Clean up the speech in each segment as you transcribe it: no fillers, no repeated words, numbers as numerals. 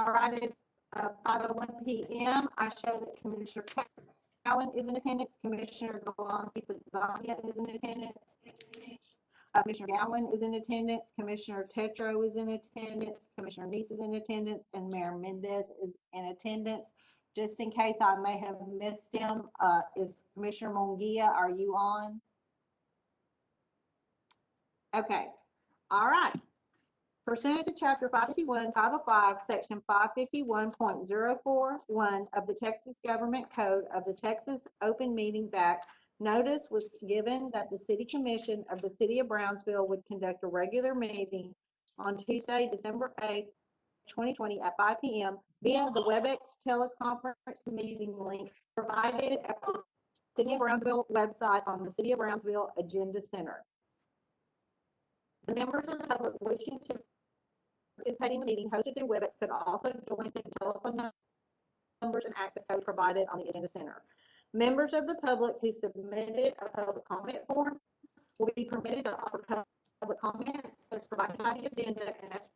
All right, it's 5:01 p.m. I show that Commissioner Cowan is in attendance. Commissioner Galante is in attendance. Commissioner Gowan is in attendance. Commissioner Tetro is in attendance. Commissioner Neese is in attendance, and Mayor Mendez is in attendance. Just in case I may have missed him, is Commissioner Munguia, are you on? Okay. All right. Pursuant to Chapter 551, Title 5, Section 551.041 of the Texas Government Code of the Texas Open Meetings Act, notice was given that the City Commission of the City of Brownsville would conduct a regular meeting on Tuesday, December 8th, 2020 at 5 p.m. via the WebEx teleconference meeting link provided at the City of Brownsville website on the City of Brownsville Agenda Center. The members of the public wishing to participate in the meeting hosted through WebEx could also join the telephone numbers and access code provided on the Agenda Center. Members of the public who submitted a public comment form will be permitted to offer public comments as provided by the agenda and as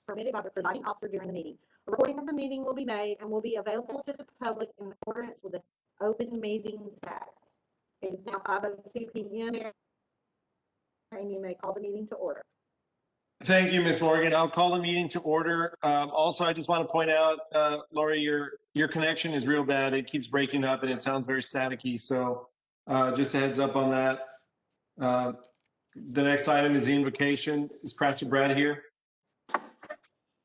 permitted by the presiding officer during the meeting. A recording of the meeting will be made and will be available to the public in accordance with the Open Meetings Act. It is now 5:02 p.m. and you may call the meeting to order. Thank you, Ms. Morgan. I'll call the meeting to order. Also, I just want to point out, Lori, your connection is real bad. It keeps breaking up and it sounds very staticky. So just a heads up on that. The next item is the invocation. Is Pastor Brad here?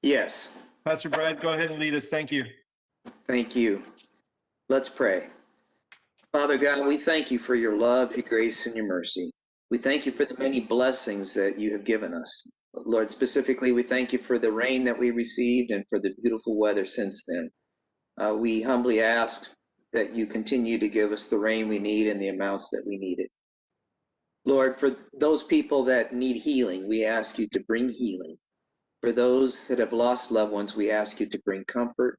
Yes. Pastor Brad, go ahead and lead us. Thank you. Thank you. Let's pray. Father God, we thank you for your love, your grace, and your mercy. We thank you for the many blessings that you have given us. Lord, specifically, we thank you for the rain that we received and for the beautiful weather since then. We humbly ask that you continue to give us the rain we need and the amounts that we need it. Lord, for those people that need healing, we ask you to bring healing. For those that have lost loved ones, we ask you to bring comfort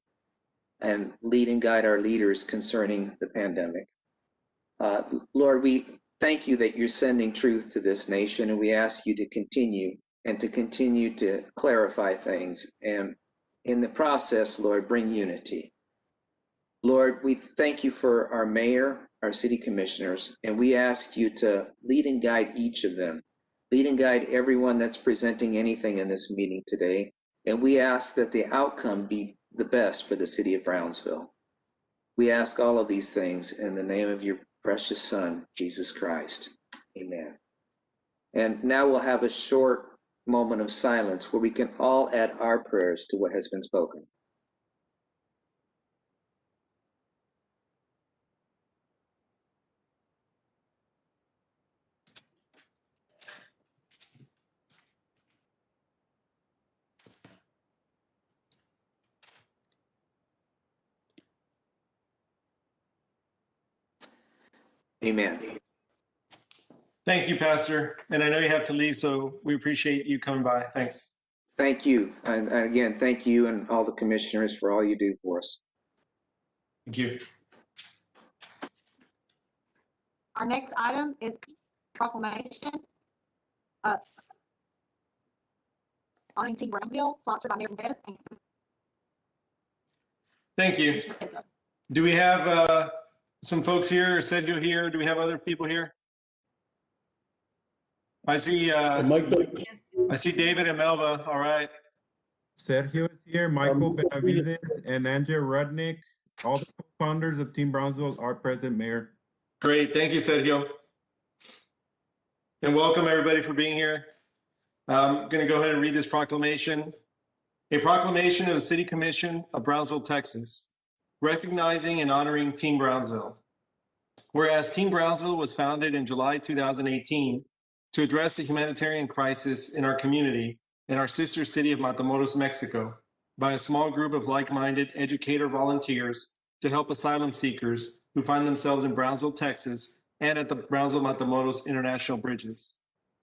and lead and guide our leaders concerning the pandemic. Lord, we thank you that you're sending truth to this nation, and we ask you to continue to clarify things, and in the process, Lord, bring unity. Lord, we thank you for our mayor, our city commissioners, and we ask you to lead and guide each of them. Lead and guide everyone that's presenting anything in this meeting today, and we ask that the outcome be the best for the city of Brownsville. We ask all of these things in the name of your precious Son, Jesus Christ. Amen. And now we'll have a short moment of silence where we can all add our prayers to what has been spoken. Amen. Thank you, Pastor. And I know you have to leave, so we appreciate you coming by. Thanks. Thank you. And again, thank you and all the commissioners for all you do for us. Thank you. Our next item is proclamation honoring Team Brownsville, sponsored by Mayor Mendez. Thank you. Do we have some folks here, Sergio here? Do we have other people here? I see David and Melva. All right. Sergio is here, Michael Benavides, and Andrea Rudnick. All the co-founders of Team Brownsville are present, Mayor. Great. Thank you, Sergio. And welcome, everybody, for being here. I'm going to go ahead and read this proclamation. A proclamation of the City Commission of Brownsville, Texas, recognizing and honoring Team Brownsville. Whereas Team Brownsville was founded in July 2018 to address the humanitarian crisis in our community in our sister city of Matamoros, Mexico, by a small group of like-minded educator volunteers to help asylum seekers who find themselves in Brownsville, Texas, and at the Brownsville-Matamoros International Bridges.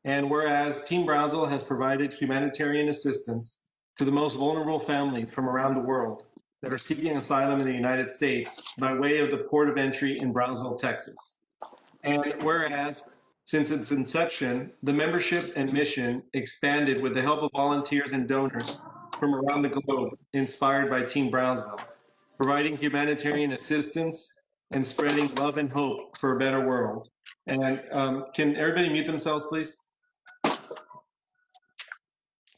And whereas Team Brownsville has provided humanitarian assistance to the most vulnerable families from around the world that are seeking asylum in the United States by way of the port of entry in Brownsville, Texas. And whereas since its inception, the membership and mission expanded with the help of volunteers and donors from around the globe inspired by Team Brownsville, providing humanitarian assistance and spreading love and hope for a better world. And can everybody mute themselves, please?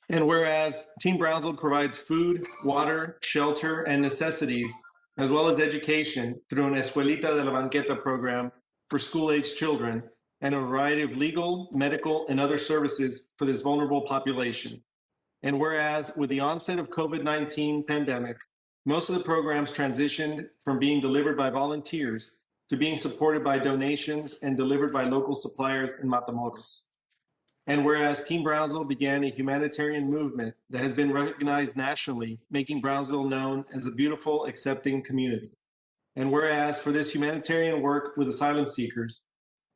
And whereas Team Brownsville provides food, water, shelter, and necessities, as well as education through an Escuelita de la Banqueta program for school-aged children and a variety of legal, medical, and other services for this vulnerable population. And whereas with the onset of COVID-19 pandemic, most of the programs transitioned from being delivered by volunteers to being supported by donations and delivered by local suppliers in Matamoros. And whereas Team Brownsville began a humanitarian movement that has been recognized nationally, making Brownsville known as a beautiful, accepting community. And whereas for this humanitarian work with asylum seekers,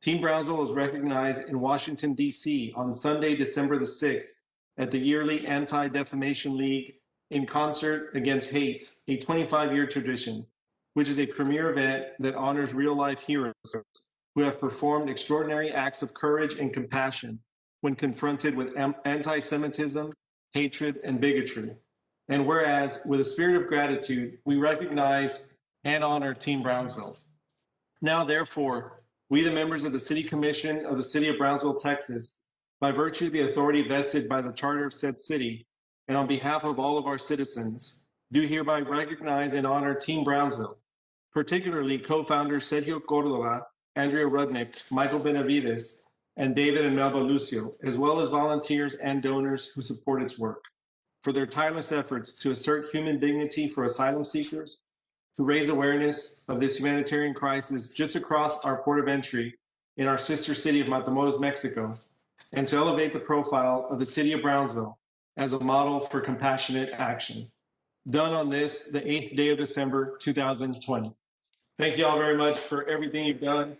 Team Brownsville was recognized in Washington, D.C. on Sunday, December the 6th at the yearly Anti-Defamation League in Concert Against Hate, a 25-year tradition, which is a premier event that honors real-life heroes who have performed extraordinary acts of courage and compassion when confronted with anti-Semitism, hatred, and bigotry. And whereas, with a spirit of gratitude, we recognize and honor Team Brownsville. Now, therefore, we, the members of the City Commission of the City of Brownsville, Texas, by virtue of the authority vested by the Charter of said city, and on behalf of all of our citizens, do hereby recognize and honor Team Brownsville, particularly co-founders Sergio Cordova, Andrea Rudnick, Michael Benavides, and David and Melba Lucio, as well as volunteers and donors who support its work, for their tireless efforts to assert human dignity for asylum seekers, to raise awareness of this humanitarian crisis just across our port of entry in our sister city of Matamoros, Mexico, and to elevate the profile of the city of Brownsville as a model for compassionate action. Done on this, the 8th day of December, 2020. Thank you all very much for everything you've done.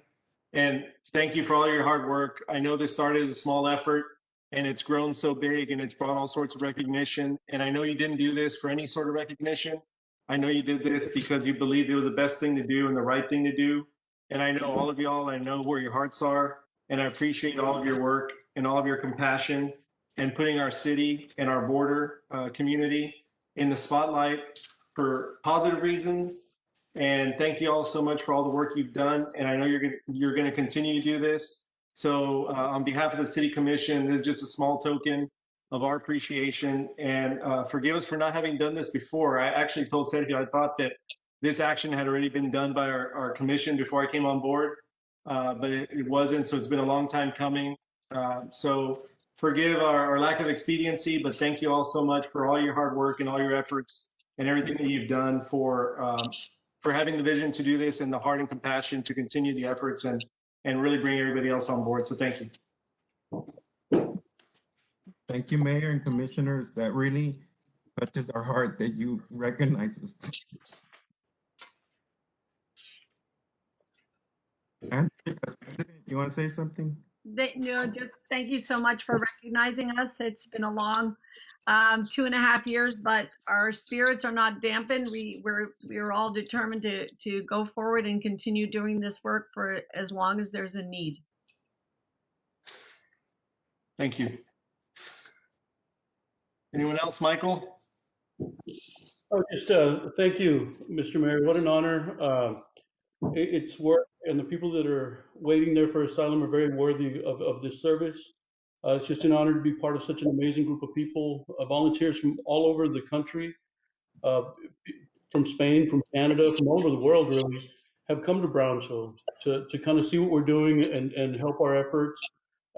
And thank you for all your hard work. I know this started as a small effort and it's grown so big and it's brought all sorts of recognition. And I know you didn't do this for any sort of recognition. I know you did this because you believed it was the best thing to do and the right thing to do. And I know all of y'all, I know where your hearts are, and I appreciate all of your work and all of your compassion and putting our city and our border community in the spotlight for positive reasons. And thank you all so much for all the work you've done. And I know you're going to continue to do this. So on behalf of the City Commission, this is just a small token of our appreciation, and forgive us for not having done this before. I actually told Sergio, I thought that this action had already been done by our commission before I came on board, but it wasn't. So it's been a long time coming. So forgive our lack of expediency, but thank you all so much for all your hard work and all your efforts and everything that you've done for having the vision to do this and the heart and compassion to continue the efforts and really bring everybody else on board. So thank you. Thank you, Mayor and Commissioners. That really touches our heart that you recognize us. And you want to say something? Just thank you so much for recognizing us. It's been a long 2.5 years, but our spirits are not dampened. We're all determined to go forward and continue doing this work for as long as there's a need. Thank you. Anyone else, Michael? Oh, just thank you, Mr. Mayor. What an honor. It's work, and the people that are waiting there for asylum are very worthy of this service. It's just an honor to be part of such an amazing group of people, volunteers from all over the country, from Spain, from Canada, from all over the world, really, have come to Brownsville to kind of see what we're doing and help our efforts.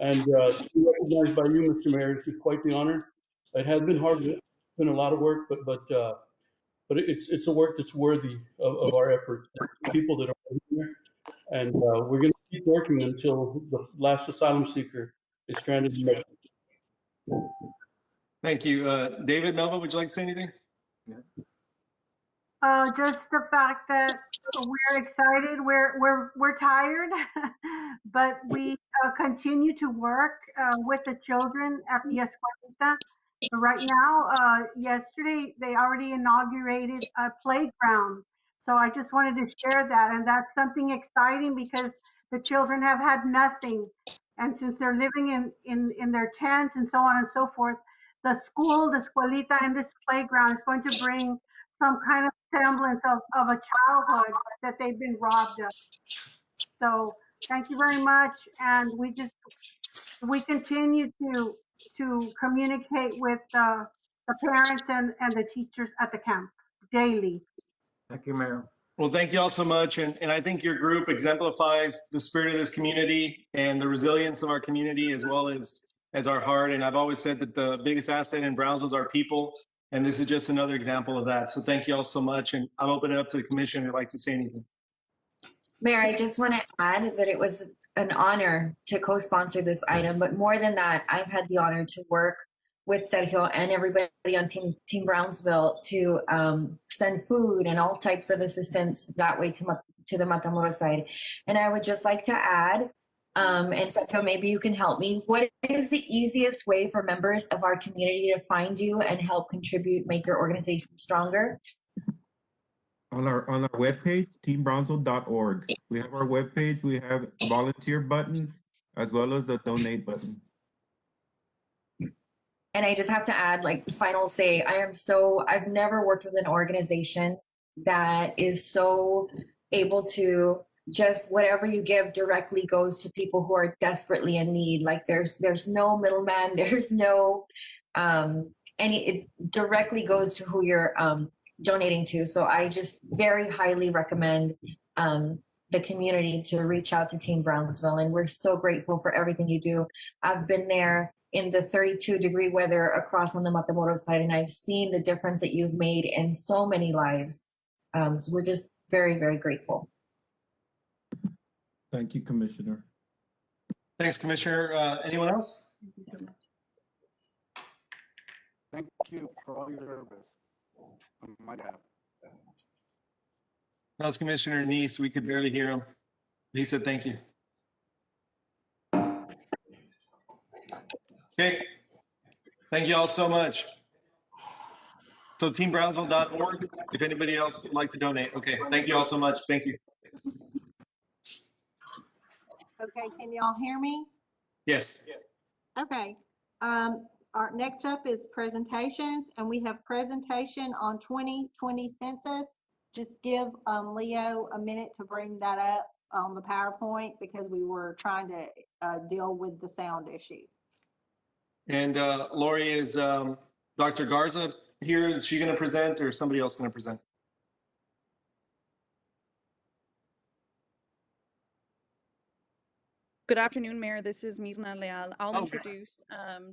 And to be recognized by you, Mr. Mayor, is quite the honor. It has been hard, it's been a lot of work, but it's a work that's worthy of our efforts. People that are here, and we're going to keep working until the last asylum seeker is stranded in Mexico. Thank you. David, Melba, would you like to say anything? Just the fact that we're excited, we're tired, but we continue to work with the children at the Escuelita. Right now, yesterday, they already inaugurated a playground. So I just wanted to share that. And that's something exciting because the children have had nothing. And since they're living in their tents and so on and so forth, the school, the escuelita, and this playground is going to bring some kind of semblance of a childhood that they've been robbed of. So thank you very much. And we continue to communicate with the parents and the teachers at the camp daily. Thank you, Mayor. Well, thank you all so much. And I think your group exemplifies the spirit of this community and the resilience of our community as well as our heart. And I've always said that the biggest asset in Brownsville is our people. And this is just another example of that. So thank you all so much. And I'll open it up to the commission who'd like to say anything. Mayor, I just want to add that it was an honor to co-sponsor this item, but more than that, I've had the honor to work with Sergio and everybody on Team Brownsville to send food and all types of assistance that way to the Matamoros side. And I would just like to add, and Sergio, maybe you can help me, what is the easiest way for members of our community to find you and help contribute, make your organization stronger? On our webpage, teambrownsville.org. We have our webpage, we have a volunteer button, as well as the donate button. And I just have to add, like, final say, I've never worked with an organization that is so able to just whatever you give directly goes to people who are desperately in need. Like there's no middleman, there's no, it directly goes to who you're donating to. So I just very highly recommend the community to reach out to Team Brownsville. And we're so grateful for everything you do. I've been there in the 32-degree weather across on the Matamoros side, and I've seen the difference that you've made in so many lives. So we're just very, very grateful. Thank you, Commissioner. Thanks, Commissioner. Anyone else? Thank you for all your service on my behalf. That was Commissioner Neese. We could barely hear him. He said thank you. Okay. Thank you all so much. So teambrownsville.org, if anybody else would like to donate. Okay, thank you all so much. Thank you. Okay, can y'all hear me? Yes. Okay. Our next up is presentations, and we have presentation on 2020 census. Just give Leo a minute to bring that up on the PowerPoint because we were trying to deal with the sound issue. And Lori, is Dr. Garza here? Is she going to present or is somebody else going to present? Good afternoon, Mayor. This is Mirna Leal. I'll Oh. introduce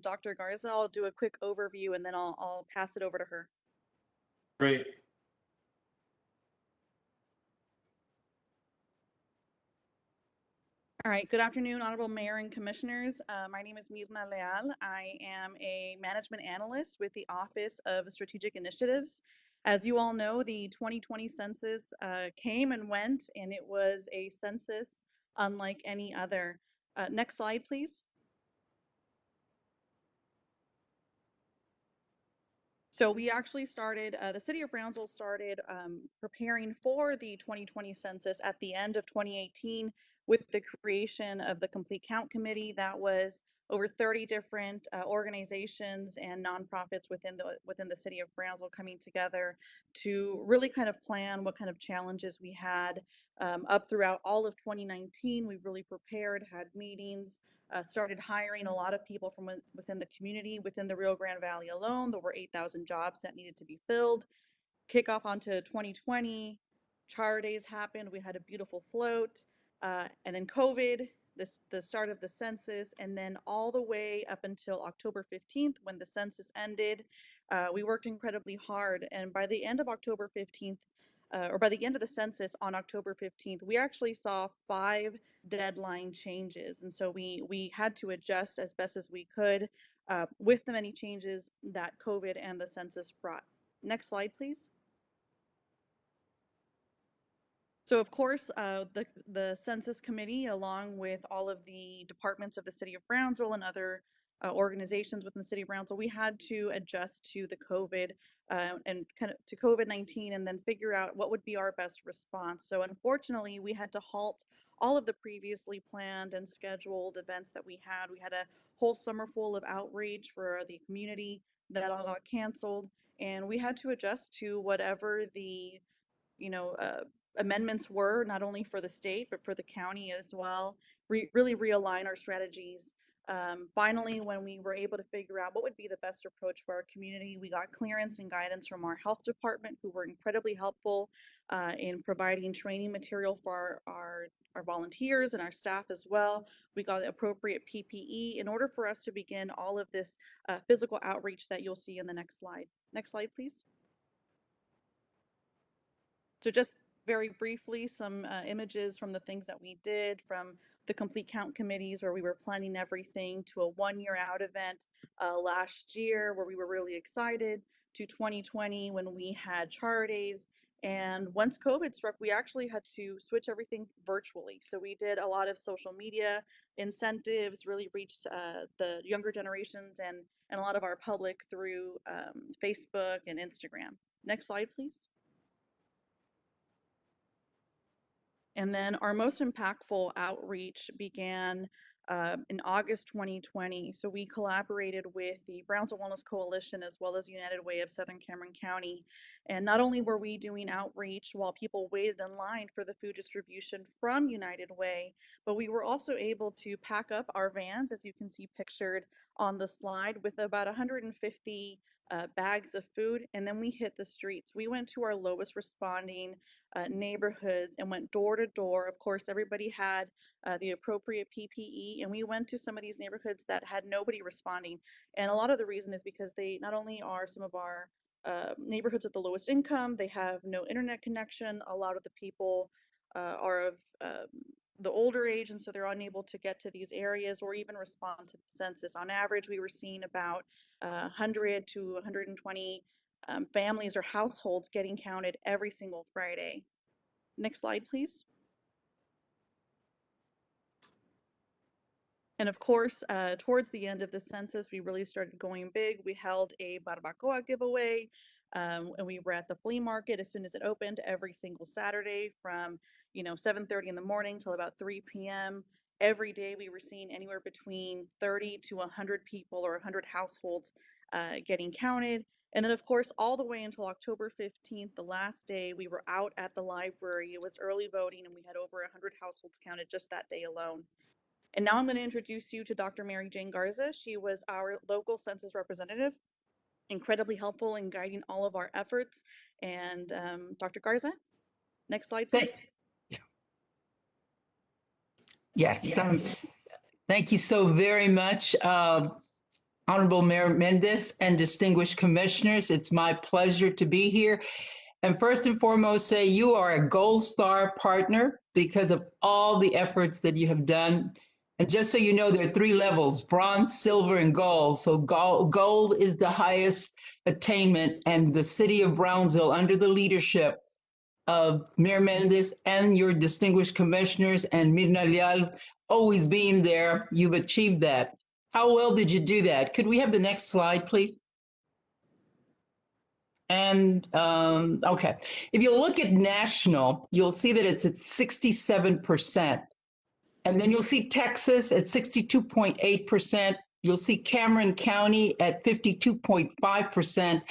Dr. Garza. I'll do a quick overview and then I'll pass it over to her. Great. All right. Good afternoon, Honorable Mayor and Commissioners. My name is Mirna Leal. I am a management analyst with the Office of Strategic Initiatives. As you all know, the 2020 census came and went, and it was a census unlike any other. Next slide, please. So we actually started, the city of Brownsville started preparing for the 2020 census at the end of 2018 with the creation of the Complete Count Committee. That was over 30 different organizations and nonprofits within the city of Brownsville coming together to really kind of plan what kind of challenges we had up throughout all of 2019. We really prepared, had meetings, started hiring a lot of people from within the community. Within the Rio Grande Valley alone, there were 8,000 jobs that needed to be filled. Kick off onto 2020, Charter Days happened. We had a beautiful float. And then COVID, the start of the census, and then all the way up until October 15th when the census ended, we worked incredibly hard. And by the end of October 15th, or by the end of the census on October 15th, we actually saw 5 deadline changes. And so we had to adjust as best as we could with the many changes that COVID and the census brought. Next slide, please. So of course, the Census Committee, along with all of the departments of the City of Brownsville and other organizations within the City of Brownsville, we had to adjust to the COVID and kind of to COVID-19 and then figure out what would be our best response. So unfortunately, we had to halt all of the previously planned and scheduled events that we had. We had to whole summer full of outreach for the community that all got canceled, and we had to adjust to whatever the amendments were, not only for the state but for the county as well. Really realign our strategies. Finally, when we were able to figure out what would be the best approach for our community, we got clearance and guidance from our health department, who were incredibly helpful in providing training material for our volunteers and our staff as well. We got the appropriate PPE in order for us to begin all of this physical outreach that you'll see in the next slide. Next slide, please. So just very briefly, some images from the things that we did, from the complete count committees where we were planning everything, to a 1-year out event last year where we were really excited, to 2020 when we had char days. And once COVID struck, we actually had to switch everything virtually. So we did a lot of social media incentives, really reached the younger generations and a lot of our public through Facebook and Instagram. Next slide, please. And then our most impactful outreach began in August 2020. So we collaborated with the Brownsville Wellness Coalition as well as United Way of Southern Cameron County. And not only were we doing outreach while people waited in line for the food distribution from United Way, but we were also able to pack up our vans, as you can see pictured on the slide, with about 150 bags of food, and then we hit the streets. We went to our lowest responding neighborhoods and went door to door. Of course, everybody had the appropriate PPE, and we went to some of these neighborhoods that had nobody responding. And a lot of the reason is because they not only are some of our neighborhoods with the lowest income, they have no internet connection. A lot of the people are of the older age, and so they're unable to get to these areas or even respond to the census. On average, we were seeing about 100 to 120 families or households getting counted every single Friday. Next slide, please. And of course, towards the end of the census, we really started going big. We held a barbacoa giveaway, and we were at the flea market as soon as it opened every single Saturday from 7:30 in the morning till about 3 p.m. Every day we were seeing anywhere between 30 to 100 people or 100 households getting counted. And then of course, all the way until October 15th, the last day, we were out at the library. It was early voting, and we had over 100 households counted just that day alone. And now I'm going to introduce you to Dr. Mary Jane Garza. She was our local census representative, incredibly helpful in guiding all of our efforts. And Dr. Garza, next slide, please. Yes. Thank you so very much, Honorable Mayor Mendez and distinguished commissioners. It's my pleasure to be here. And first and foremost, say you are a Gold Star partner because of all the efforts that you have done. And just so you know, there are 3 levels: bronze, silver, and gold. So gold is the highest attainment, and the city of Brownsville, under the leadership of Mayor Mendez and your distinguished commissioners and Mirna Leal always being there, you've achieved that. How well did you do that? Could we have the next slide, please? And okay, if you look at national, you'll see that it's at 67%. And then you'll see Texas at 62.8%. You'll see Cameron County at 52.5%.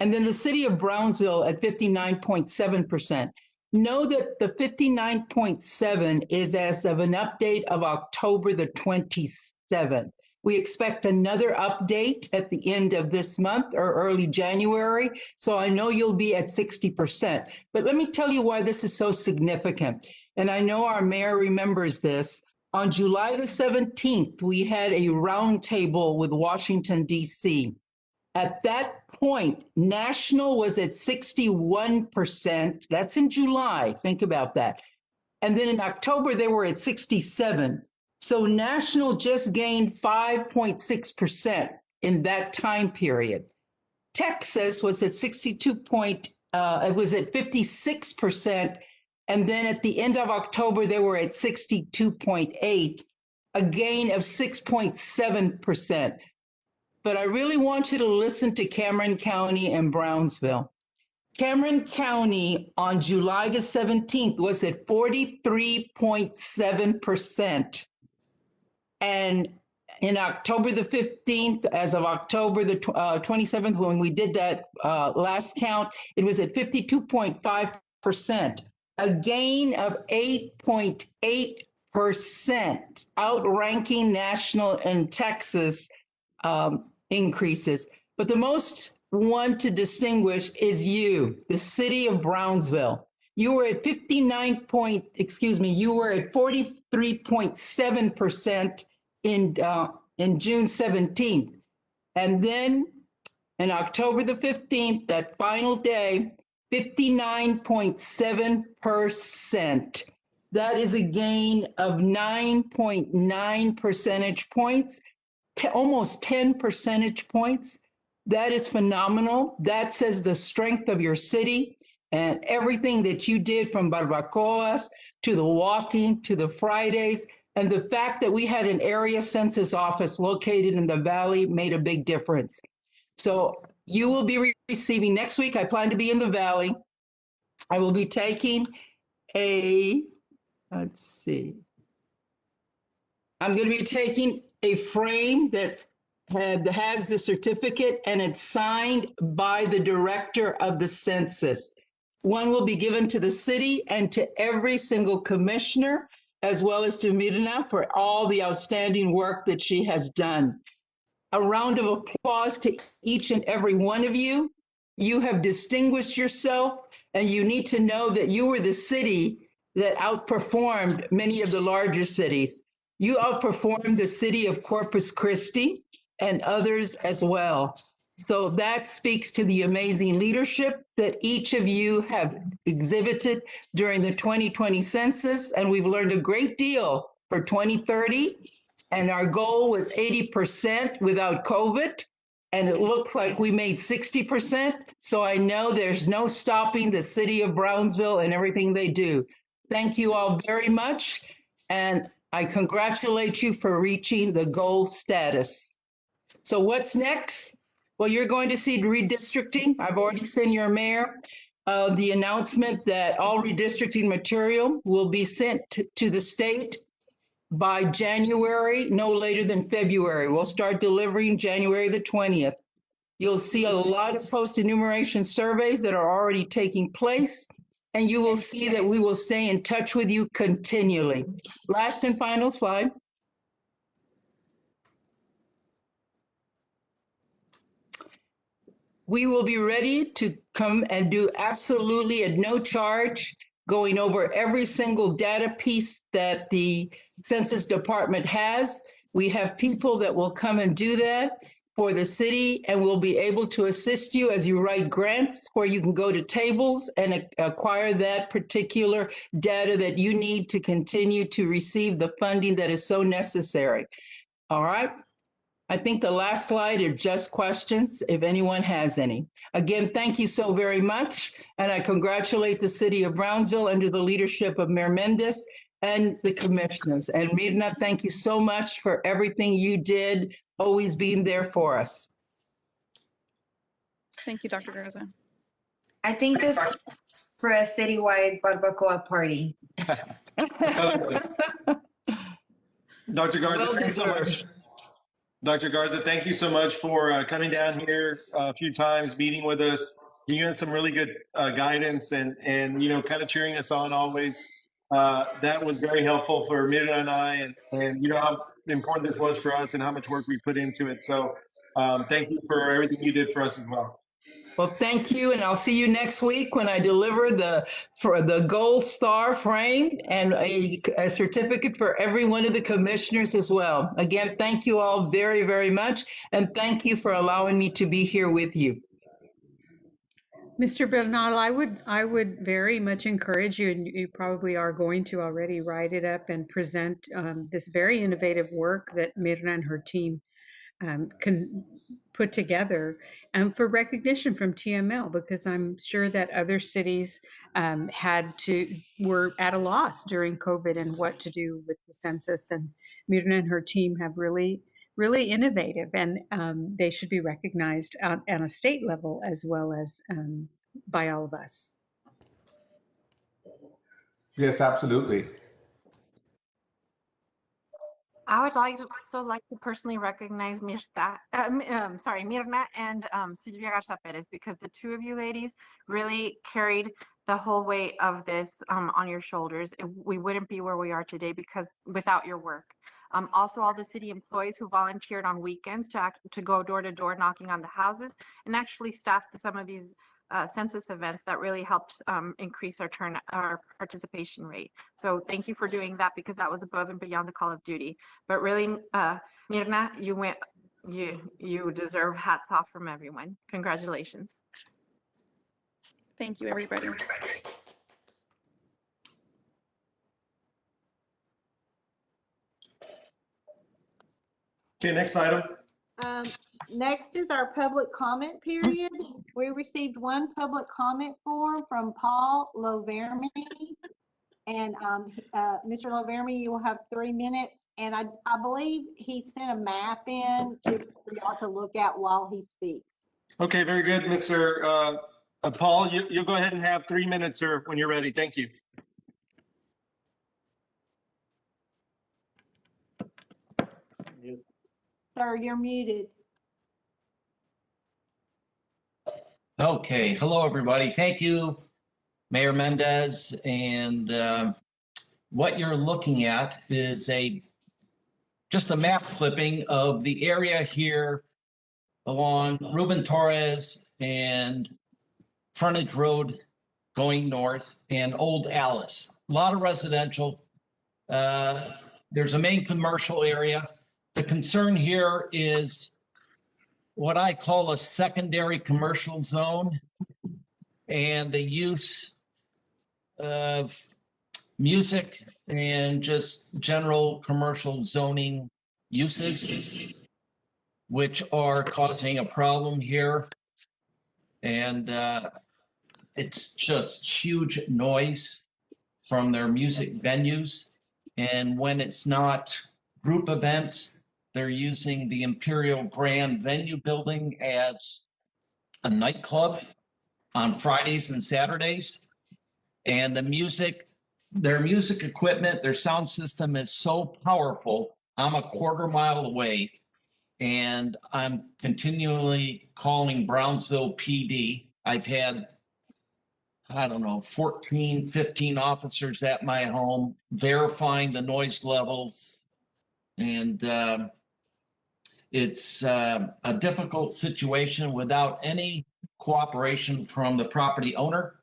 And then the city of Brownsville at 59.7%. Know that the 59.7 is as of an update of October the 27th. We expect another update at the end of this month or early January. So I know you'll be at 60%. But let me tell you why this is so significant. And I know our mayor remembers this. On July the 17th, we had a roundtable with Washington, D.C. At that point, national was at 61%. That's in July. Think about that. And then in October, they were at 67. So national just gained 5.6% in that time period. Texas was at 56%. And then at the end of October, they were at 62.8, a gain of 6.7%. But I really want you to listen to Cameron County and Brownsville. Cameron County on July the 17th was at 43.7%. And in October the 15th, as of October the 27th, when we did that last count, it was at 52.5%, a gain of 8.8%, outranking national and Texas increases. But the most one to distinguish is you, the city of Brownsville. You were at 43.7% in June 17th. And then in October the 15th, that final day, 59.7%. That is a gain of 9.9 percentage points, almost 10 percentage points. That is phenomenal. That says the strength of your city and everything that you did, from barbacoas to the walking to the Fridays. And the fact that we had an area census office located in the Valley made a big difference. So you will be receiving next week. I plan to be in the Valley. I will be taking I'm going to be taking a frame that has the certificate, and it's signed by the director of the census. One will be given to the city and to every single commissioner, as well as to Mirna for all the outstanding work that she has done. A round of applause to each and every one of you. You have distinguished yourself, and you need to know that you were the city that outperformed many of the larger cities. You outperformed the city of Corpus Christi and others as well. So that speaks to the amazing leadership that each of you have exhibited during the 2020 census. And we've learned a great deal for 2030. And our goal was 80% without COVID. And it looks like we made 60%. So I know there's no stopping the city of Brownsville and everything they do. Thank you all very much. And I congratulate you for reaching the gold status. So what's next? Well, you're going to see redistricting. I've already sent your mayor the announcement that all redistricting material will be sent to the state by January, no later than February. We'll start delivering January the 20th. You'll see a lot of post-enumeration surveys that are already taking place, and you will see that we will stay in touch with you continually. Last and final slide. We will be ready to come and do absolutely at no charge, going over every single data piece that the Census Department has. We have people that will come and do that for the city, and we'll be able to assist you as you write grants where you can go to tables and acquire that particular data that you need to continue to receive the funding that is so necessary. All right. I think the last slide are just questions, if anyone has any. Again, thank you so very much. And I congratulate the city of Brownsville under the leadership of Mayor Mendez and the commissioners. And Mirna, thank you so much for everything you did, always being there for us. Thank you, Dr. Garza. I think this is for a citywide barbacoa party. Dr. Garza, Well thanks so much. Dr. Garza, thank you so much for coming down here a few times, meeting with us. You had some really good guidance and kind of cheering us on always. That was very helpful for Mirna and I, and you know how important this was for us and how much work we put into it. So thank you for everything you did for us as well. Well, thank you, and I'll see you next week when I deliver the gold star frame and a certificate for every one of the commissioners as well. Again, thank you all very, very much, and thank you for allowing me to be here with you. Mr. Bernal, I would very much encourage you, and you probably are going to already write it up and present this very innovative work that Mirna and her team can put together for recognition from TML, because I'm sure that other cities were at a loss during COVID and what to do with the census, and Mirna and her team have really innovative, and they should be recognized on a state level as well as by all of us. Yes, absolutely. I would like to personally recognize Mirna and Silvia Garza Perez, because the two of you ladies really carried the whole weight of this on your shoulders. We wouldn't be where we are today because without your work. Also, all the city employees who volunteered on weekends to go door to door knocking on the houses and actually staffed some of these census events that really helped increase our participation rate. So thank you for doing that, because that was above and beyond the call of duty. But really, Mirna, you deserve hats off from everyone. Congratulations. Thank you, everybody. Okay, next item. Next is our public comment period. We received one public comment form from Paul Loverme. And Mr. Loverme, you will have 3 minutes. And I believe he sent a map in for y'all to look at while he speaks. Okay, very good, Mr. Paul. You'll go ahead and have 3 minutes, sir, when you're ready. Thank you. Sir, you're muted. Okay, hello, everybody. Thank you, Mayor Mendez. And what you're looking at is just a map clipping of the area here along Ruben Torres and Frontage Road going north and Old Alice. A lot of residential. There's a main commercial area. The concern here is what I call a secondary commercial zone and the use of music and just general commercial zoning uses, which are causing a problem here. And it's just huge noise from their music venues. And when it's not group events, they're using the Imperial Grand Venue building as a nightclub on Fridays and Saturdays. And their music equipment, their sound system is so powerful. I'm a quarter mile away and I'm continually calling Brownsville PD. I've had, 14, 15 officers at my home verifying the noise levels. And it's a difficult situation without any cooperation from the property owner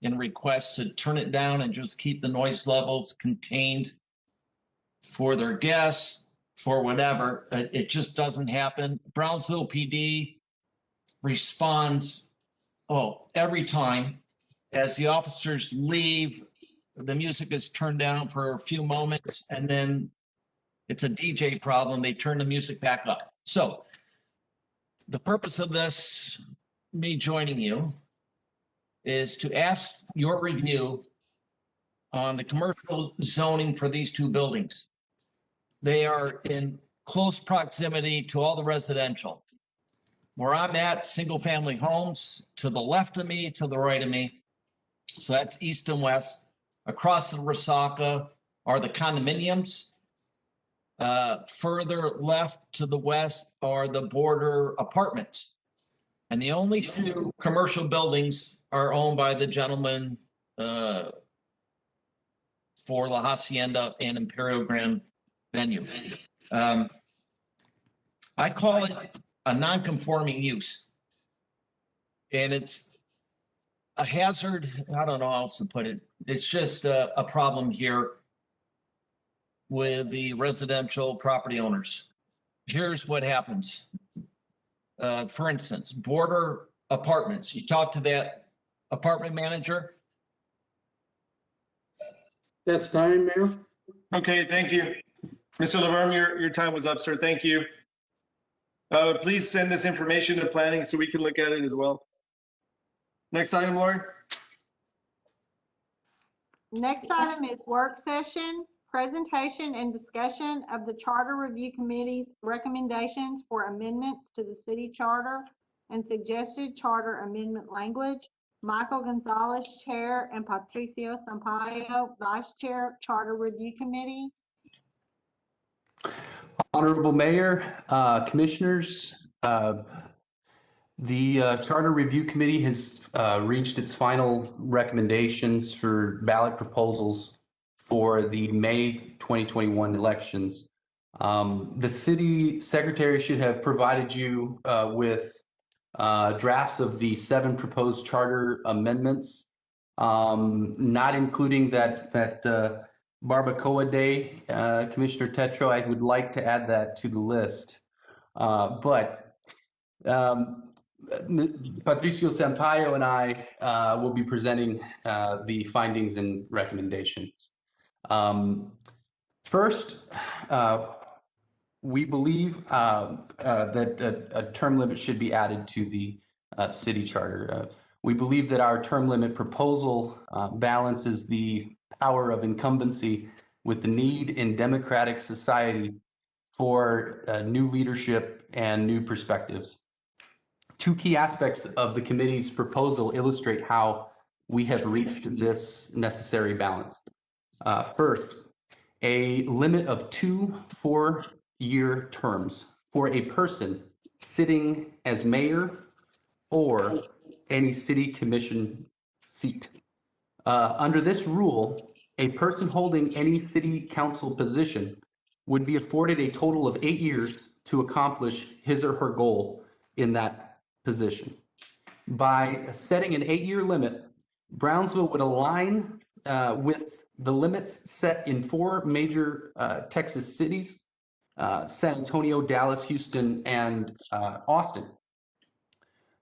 in requests to turn it down and just keep the noise levels contained for their guests, for whatever. It just doesn't happen. Brownsville PD responds, every time. As the officers leave, the music is turned down for a few moments, and then it's a DJ problem. They turn the music back up. So the purpose of this, me joining you, is to ask your review on the commercial zoning for these two buildings. They are in close proximity to all the residential. Where I'm at, single family homes, to the left of me, to the right of me. So that's east and west. Across the Resaca are the condominiums. Further left to the west are the border apartments. And the only two commercial buildings are owned by the gentleman for La Hacienda and Imperial Grand Venue. I call it a non-conforming use. And it's a hazard. I don't know how else to put it. It's just a problem here with the residential property owners. Here's what happens. For instance, border apartments. You talk to that apartment manager. That's time, Mayor. Okay, thank you. Mr. Laverne, your time was up, sir. Thank you. Please send this information to planning so we can look at it as well. Next item, Lori. Next item is work session, presentation and discussion of the Charter Review Committee's recommendations for amendments to the city charter and suggested charter amendment language. Michael Gonzalez, Chair, and Patricio Sampaio, Vice Chair, Charter Review Committee. Honorable Mayor, Commissioners, the Charter Review Committee has reached its final recommendations for ballot proposals for the May 2021 elections. The city secretary should have provided you with drafts of the 7 proposed charter amendments, not including that Barbacoa Day, Commissioner Tetro. I would like to add that to the list. But Patricio Sampaio and I will be presenting the findings and recommendations. First, we believe that a term limit should be added to the city charter. We believe that our term limit proposal balances the power of incumbency with the need in democratic society for new leadership and new perspectives. 2 key aspects of the committee's proposal illustrate how we have reached this necessary balance. First, a limit of 2 4-year terms for a person sitting as mayor or any city commission seat. Under this rule, a person holding any city council position would be afforded a total of 8 years to accomplish his or her goal in that position. By setting an 8-year limit, Brownsville would align with the limits set in 4 major Texas cities, San Antonio, Dallas, Houston, and Austin.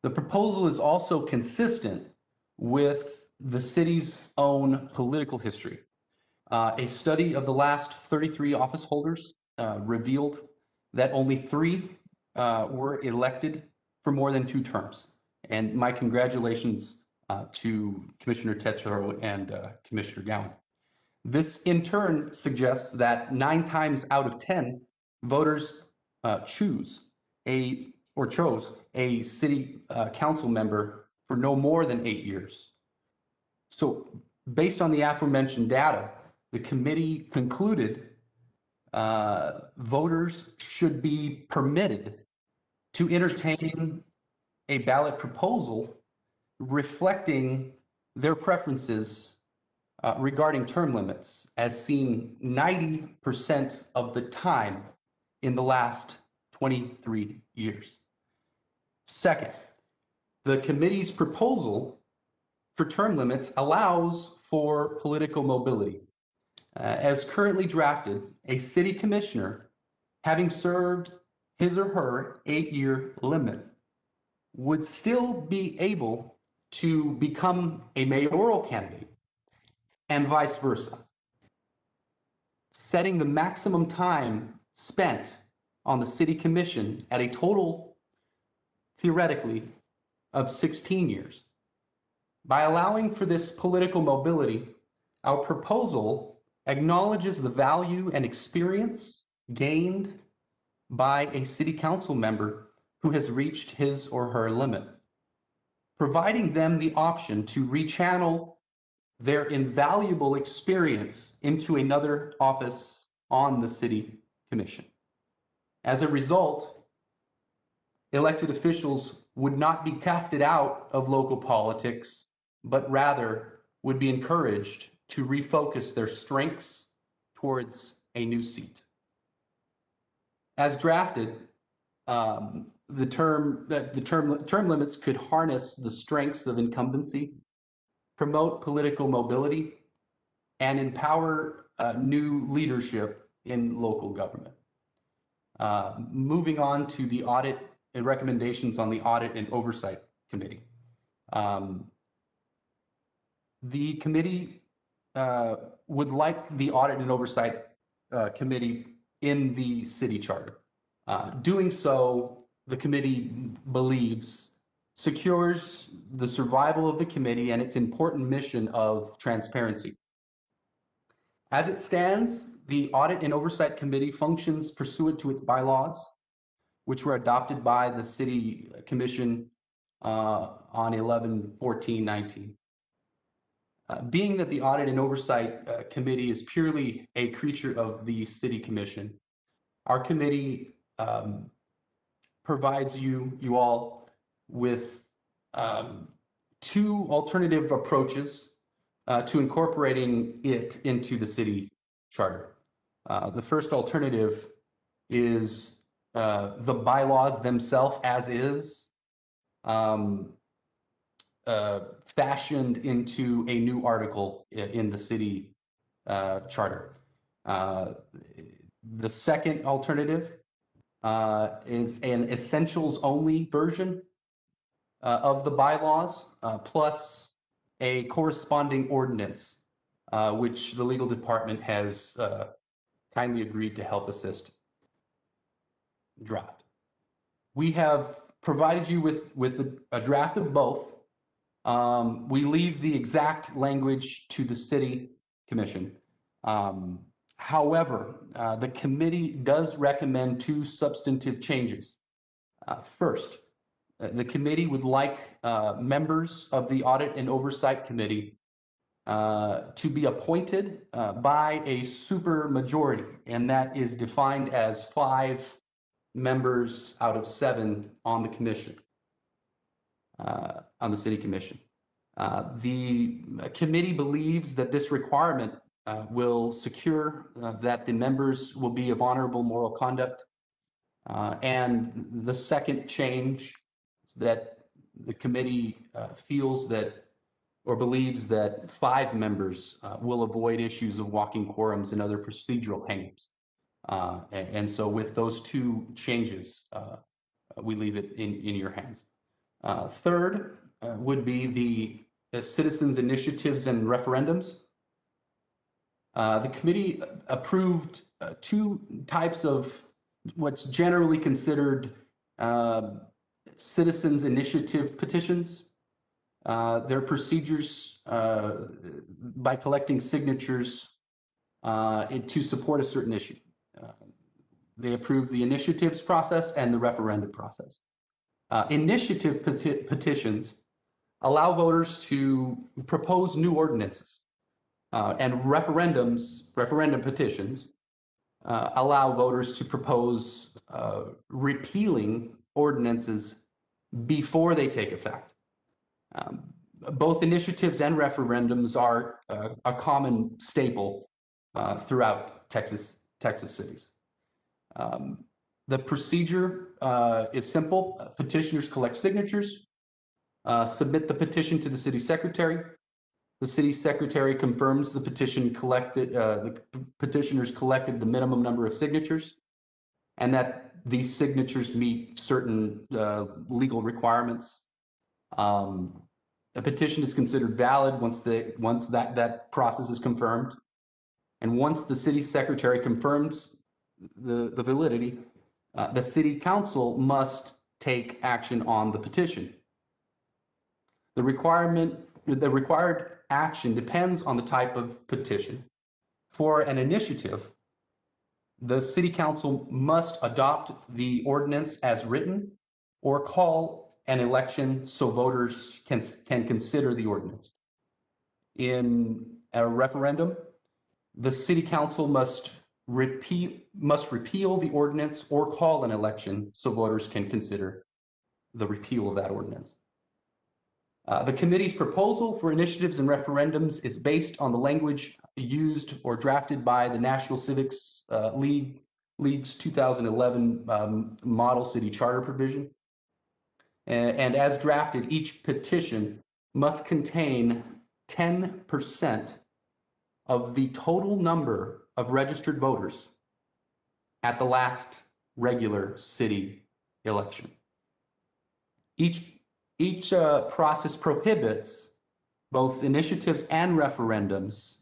The proposal is also consistent with the city's own political history. A study of the last 33 office holders revealed that only 3 were elected for more than 2 terms. And my congratulations to Commissioner Tetro and Commissioner Gowan. This in turn suggests that 9 times out of 10 voters chose a city council member for no more than 8 years. So based on the aforementioned data, the committee concluded voters should be permitted to entertain a ballot proposal reflecting their preferences regarding term limits, as seen 90% of the time in the last 23 years. Second, the committee's proposal for term limits allows for political mobility. As currently drafted, a city commissioner, having served his or her 8-year limit, would still be able to become a mayoral candidate and vice versa, setting the maximum time spent on the city commission at a total, theoretically, of 16 years. By allowing for this political mobility, our proposal acknowledges the value and experience gained by a city council member who has reached his or her limit, providing them the option to rechannel their invaluable experience into another office on the city commission. As a result, elected officials would not be casted out of local politics, but rather would be encouraged to refocus their strengths towards a new seat. As drafted, the term limits could harness the strengths of incumbency, promote political mobility, and empower new leadership in local government. Moving on to the audit and recommendations on the Audit and Oversight Committee. The committee would like the Audit and Oversight Committee in the city charter. Doing so, the committee believes secures the survival of the committee and its important mission of transparency. As it stands, the Audit and Oversight Committee functions pursuant to its bylaws, which were adopted by the City Commission on 11/14/19. Being that the Audit and Oversight Committee is purely a creature of the City Commission, our committee provides you all with two alternative approaches to incorporating it into the city charter. The first alternative is the bylaws themselves as is, fashioned into a new article in the city charter. The second alternative is an essentials only version of the bylaws, plus a corresponding ordinance, which the legal department has kindly agreed to help assist draft. We have provided you with a draft of both. We leave the exact language to the city commission. However, the committee does recommend two substantive changes. First, the committee would like members of the Audit and Oversight Committee to be appointed by a supermajority, and that is defined as 5 members out of 7 on the commission, on the city commission. The committee believes that this requirement will secure that the members will be of honorable moral conduct. And the second change is that the committee feels that or believes that 5 members will avoid issues of walking quorums and other procedural hangups. And so with those two changes, we leave it in your hands. Third would be the citizens' initiatives and referendums. The committee approved 2 types of what's generally considered citizens' initiative petitions. Their procedures by collecting signatures to support a certain issue. They approved the initiatives process and the referendum process. Initiative petitions allow voters to propose new ordinances, and referendum petitions allow voters to propose repealing ordinances before they take effect. Both initiatives and referendums are a common staple throughout Texas cities. The procedure is simple. Petitioners collect signatures, submit the petition to the city secretary. The city secretary confirms the petition collected, the petitioners collected the minimum number of signatures, and that these signatures meet certain legal requirements. A petition is considered valid once that process is confirmed, and once the city secretary confirms the validity, the city council must take action on the petition. The required action depends on the type of petition. For an initiative, the city council must adopt the ordinance as written or call an election so voters can consider the ordinance. In a referendum, the city council must repeal the ordinance or call an election so voters can consider the repeal of that ordinance. The committee's proposal for initiatives and referendums is based on the language used or drafted by the National Civics League's 2011 Model City Charter provision. And as drafted, each petition must contain 10% of the total number of registered voters at the last regular city election. Each process prohibits, both initiatives and referendums,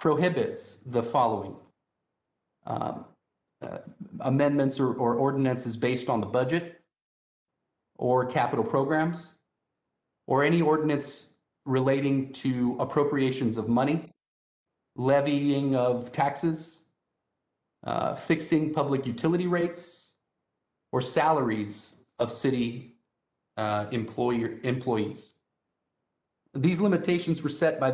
prohibits the following. Amendments or ordinances based on the budget or capital programs, or any ordinance relating to appropriations of money, levying of taxes, fixing public utility rates, or salaries of city employees. These limitations were set by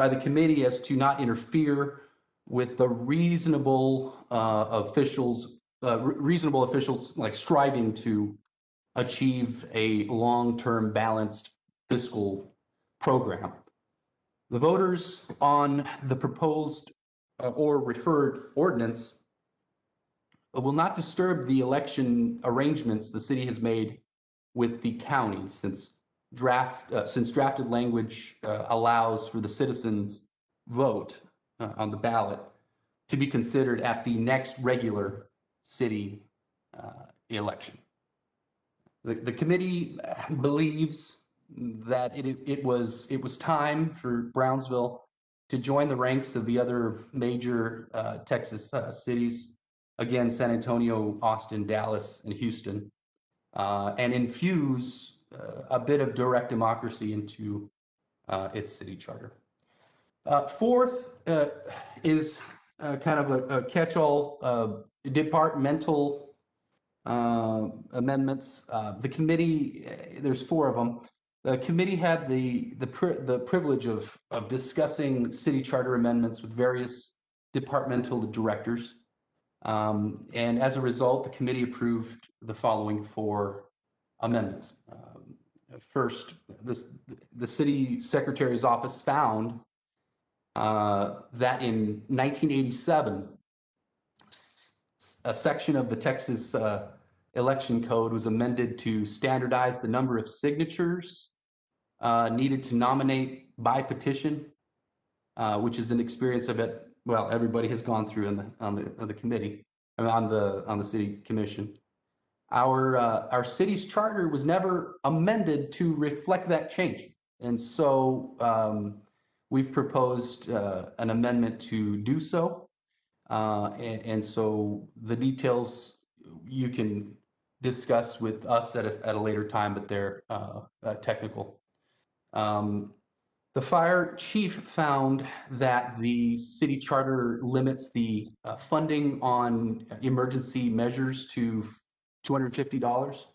the committee as to not interfere with the reasonable officials' reasonable officials like striving to achieve a long-term balanced fiscal program. The voters on the proposed or referred ordinance will not disturb the election arrangements the city has made with the county since drafted language allows for the citizens' vote on the ballot to be considered at the next regular city election. The committee believes that it was time for Brownsville to join the ranks of the other major Texas cities, again, San Antonio, Austin, Dallas, and Houston, and infuse a bit of direct democracy into its city charter. Fourth is kind of a catch-all departmental amendments. The committee, there's 4 of them. The committee had the privilege of discussing city charter amendments with various departmental directors. And as a result, the committee approved the following 4 amendments. First, the city secretary's office found that in 1987, a section of the Texas election code was amended to standardize the number of signatures needed to nominate by petition, which is an experience of it. Well, everybody has gone through on the committee, on the city commission. Our city's charter was never amended to reflect that change, and so we've proposed an amendment to do so. And so the details you can discuss with us at a later time, but they're technical. The fire chief found that the city charter limits the funding on emergency measures to $250.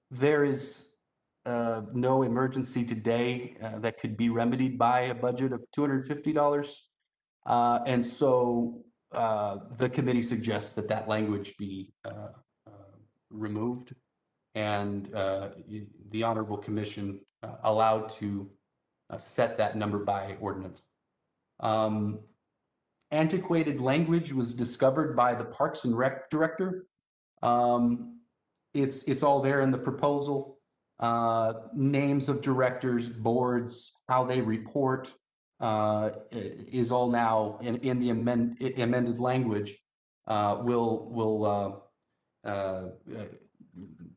There is no emergency today that could be remedied by a budget of $250. And so the committee suggests that language be removed, and the Honorable Commission allowed to set that number by ordinance. Antiquated language was discovered by the Parks and Rec director. It's all there in the proposal. Names of directors, boards, how they report, is all now in the amended language. Will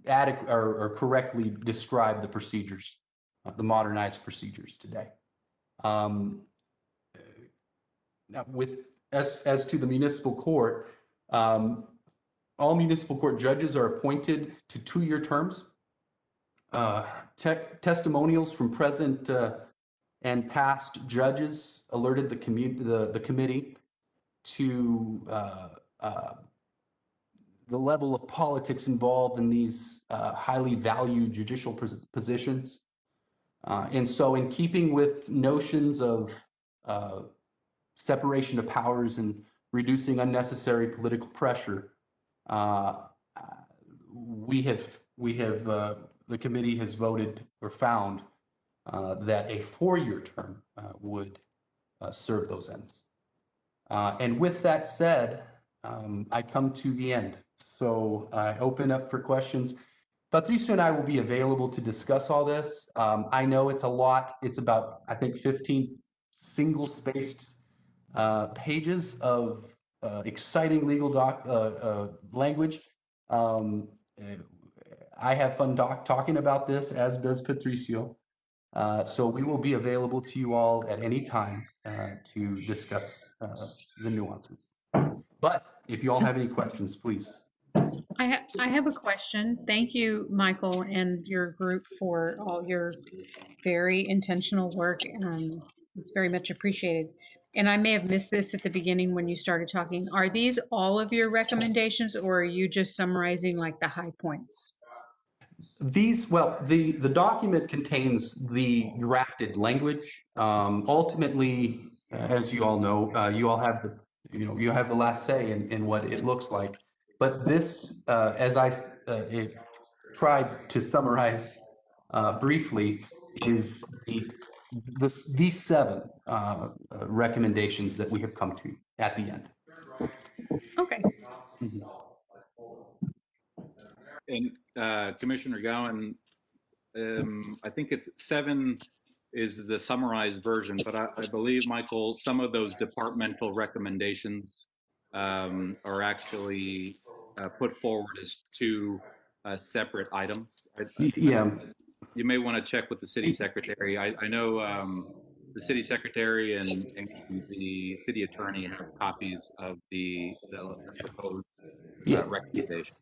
adequate or correctly describe the procedures, the modernized procedures today. Now, as to the municipal court, all municipal court judges are appointed to 2-year terms. Testimonials from present and past judges alerted the committee to the level of politics involved in these highly valued judicial positions. And so in keeping with notions of separation of powers and reducing unnecessary political pressure, the committee has voted or found that a 4-year term would serve those ends. And with that said, I come to the end. So I open up for questions. Patricio and I will be available to discuss all this. I know it's a lot. It's about, I think, 15 single-spaced pages of exciting legal language. I have fun talking about this, as does Patricio. So we will be available to you all at any time to discuss the nuances. But if you all have any questions, please. I have a question. Thank you, Michael, and your group for all your very intentional work. It's very much appreciated. And I may have missed this at the beginning when you started talking. Are these all of your recommendations, or are you just summarizing like the high points? The document contains the drafted language. Ultimately, as you all know, you all have you have the last say in what it looks like. But this, as I tried to summarize briefly, is these 7 recommendations that we have come to at the end. Okay. And Commissioner Gowan, I think it's 7 is the summarized version, but I believe, Michael, some of those departmental recommendations are actually put forward as 2 separate items. Yeah. You may want to check with the city secretary. I know the city secretary and the city attorney have copies of the proposed recommendations.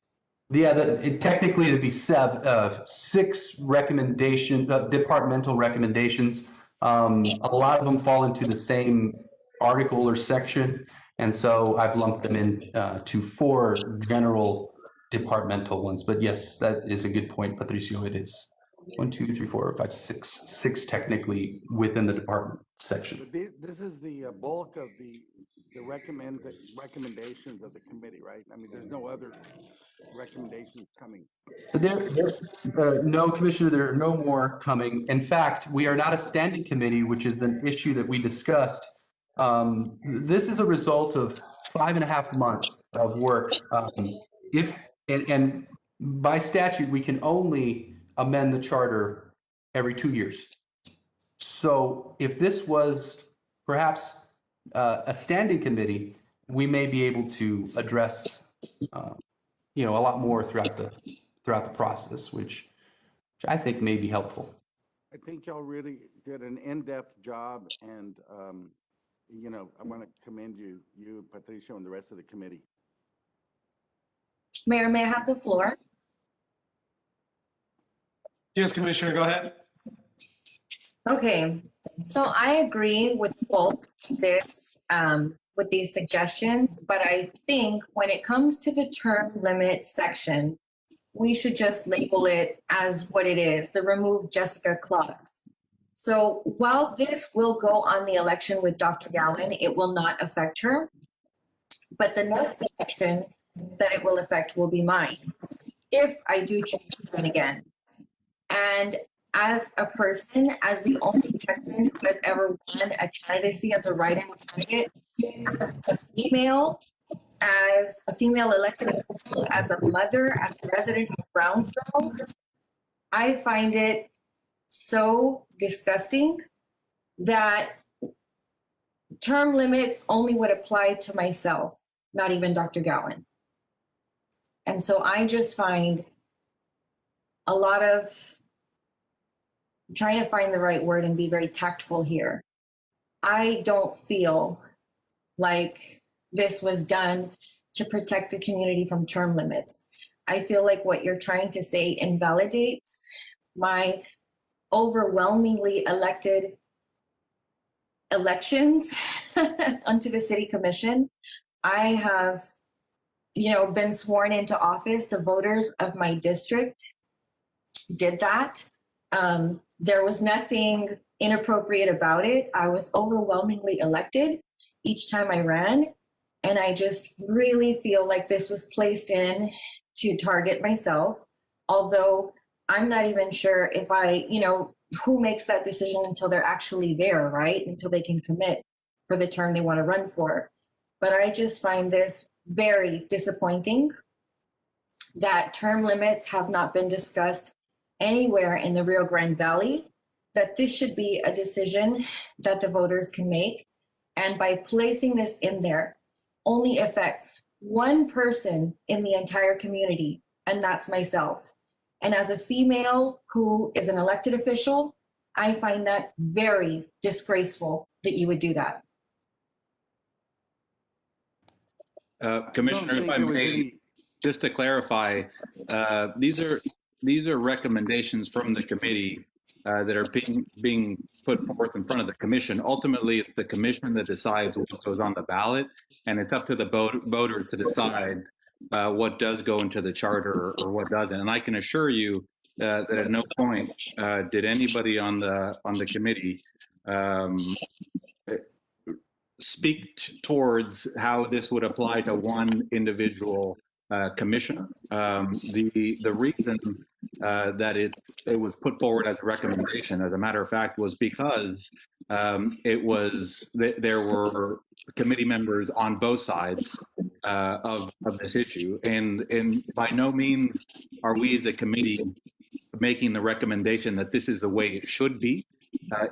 Yeah, technically it'd be 6 recommendations, departmental recommendations. A lot of them fall into the same article or section, and so I've lumped them in to 4 general departmental ones. But yes, that is a good point, Patricio. It is 1, 2, 3, 4, 5, 6 technically within the department section. This is the bulk of the recommendations of the committee, right? I mean, there's no other recommendations coming. No, Commissioner, there are no more coming. In fact, we are not a standing committee, which is an issue that we discussed. This is a result of 5.5 months of work. And by statute, we can only amend the charter every 2 years. So if this was perhaps a standing committee, we may be able to address a lot more throughout the process, which I think may be helpful. I think y'all really did an in-depth job, and I want to commend you, Patricio, and the rest of the committee. Mayor, may I have the floor? Yes, Commissioner, go ahead. Okay, so I agree with both this, with these suggestions, but I think when it comes to the term limit section, we should just label it as what it is, the remove Jessica clause. So while this will go on the election with Dr. Gowan, it will not affect her, but the next section that it will affect will be mine, if I do choose to run again. And as a person, as the only Texan who has ever won a candidacy as a write-in candidate, as a female elected official, as a mother, as a resident of Brownsville, I find it so disgusting that term limits only would apply to myself, not even Dr. Gowan. And so I just find a lot of trying to find the right word and be very tactful here. I don't feel like this was done to protect the community from term limits. I feel like what you're trying to say invalidates my overwhelmingly elected elections onto the city commission. I have, been sworn into office. The voters of my district did that. There was nothing inappropriate about it. I was overwhelmingly elected each time I ran. And I just really feel like this was placed in to target myself. Although I'm not even sure if who makes that decision until they're actually there, right? Until they can commit for the term they want to run for. But I just find this very disappointing that term limits have not been discussed anywhere in the Rio Grande Valley, that this should be a decision that the voters can make. And by placing this in there, only affects one person in the entire community, and that's myself. And as a female who is an elected official, I find that very disgraceful that you would do that. Commissioner, if I may, just to clarify, these are recommendations from the committee that are being put forth in front of the commission. Ultimately, it's the commission that decides what goes on the ballot, and it's up to the voter to decide what does go into the charter or what doesn't. And I can assure you that at no point did anybody on the committee towards how this would apply to one individual commissioner. The reason that it was put forward as a recommendation, as a matter of fact, was because there were committee members on both sides of this issue, and by no means are we as a committee making the recommendation that this is the way it should be.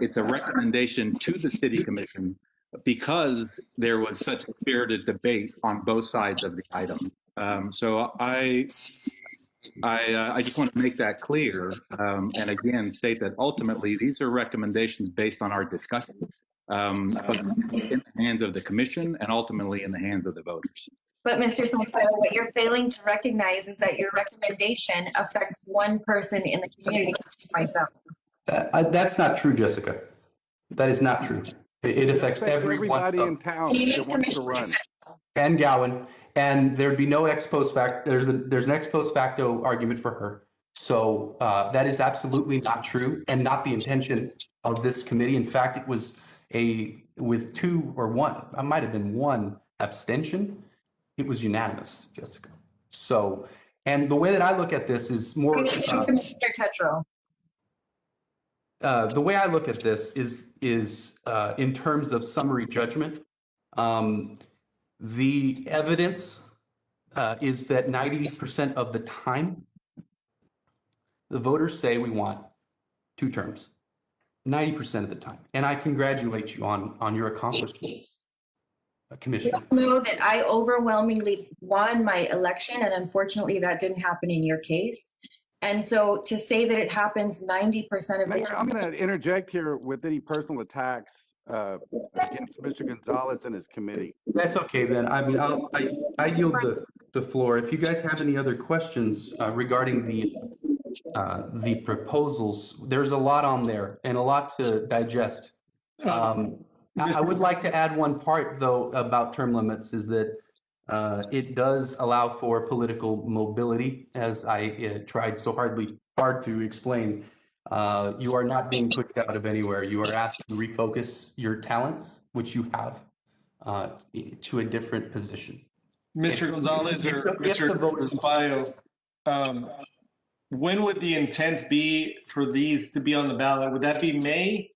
It's a recommendation to the city commission because there was such a spirited debate on both sides of the item. So I just want to make that clear, and again state that ultimately these are recommendations based on our discussion, but it's in the hands of the commission and ultimately in the hands of the voters. But Mr. Sampaio, what you're failing to recognize is that your recommendation affects one person in the community, which is myself. That's not true, Jessica. That is not true. It affects everybody in town that wants to run. And Gowan, and there'd be no ex post facto. There's an ex post facto argument for her. So that is absolutely not true and not the intention of this committee. In fact, it was with two or one. I might have been one abstention. It was unanimous, Jessica. So, and the way that I look at this is more. Commissioner Tetreault. The way I look at this is in terms of summary judgment. The evidence is that 90% of the time, the voters say we want 2 terms. 90% of the time, and I congratulate you on your accomplishments, Commissioner. You know that I overwhelmingly won my election, and unfortunately, that didn't happen in your case. And so to say that it happens 90% of the Mayor, time. I'm going to interject here with any personal attacks against Mr. Gonzalez and his committee. That's okay, then. I mean, I yield the floor. If you guys have any other questions regarding the proposals, there's a lot on there and a lot to digest. I would like to add one part, though, about term limits is that it does allow for political mobility, as I tried so hard to explain. You are not being pushed out of anywhere. You are asked to refocus your talents, which you have, to a different position. Mr. Gonzalez or Mr. Sampaio, when would the intent be for these to be on the ballot? Would that be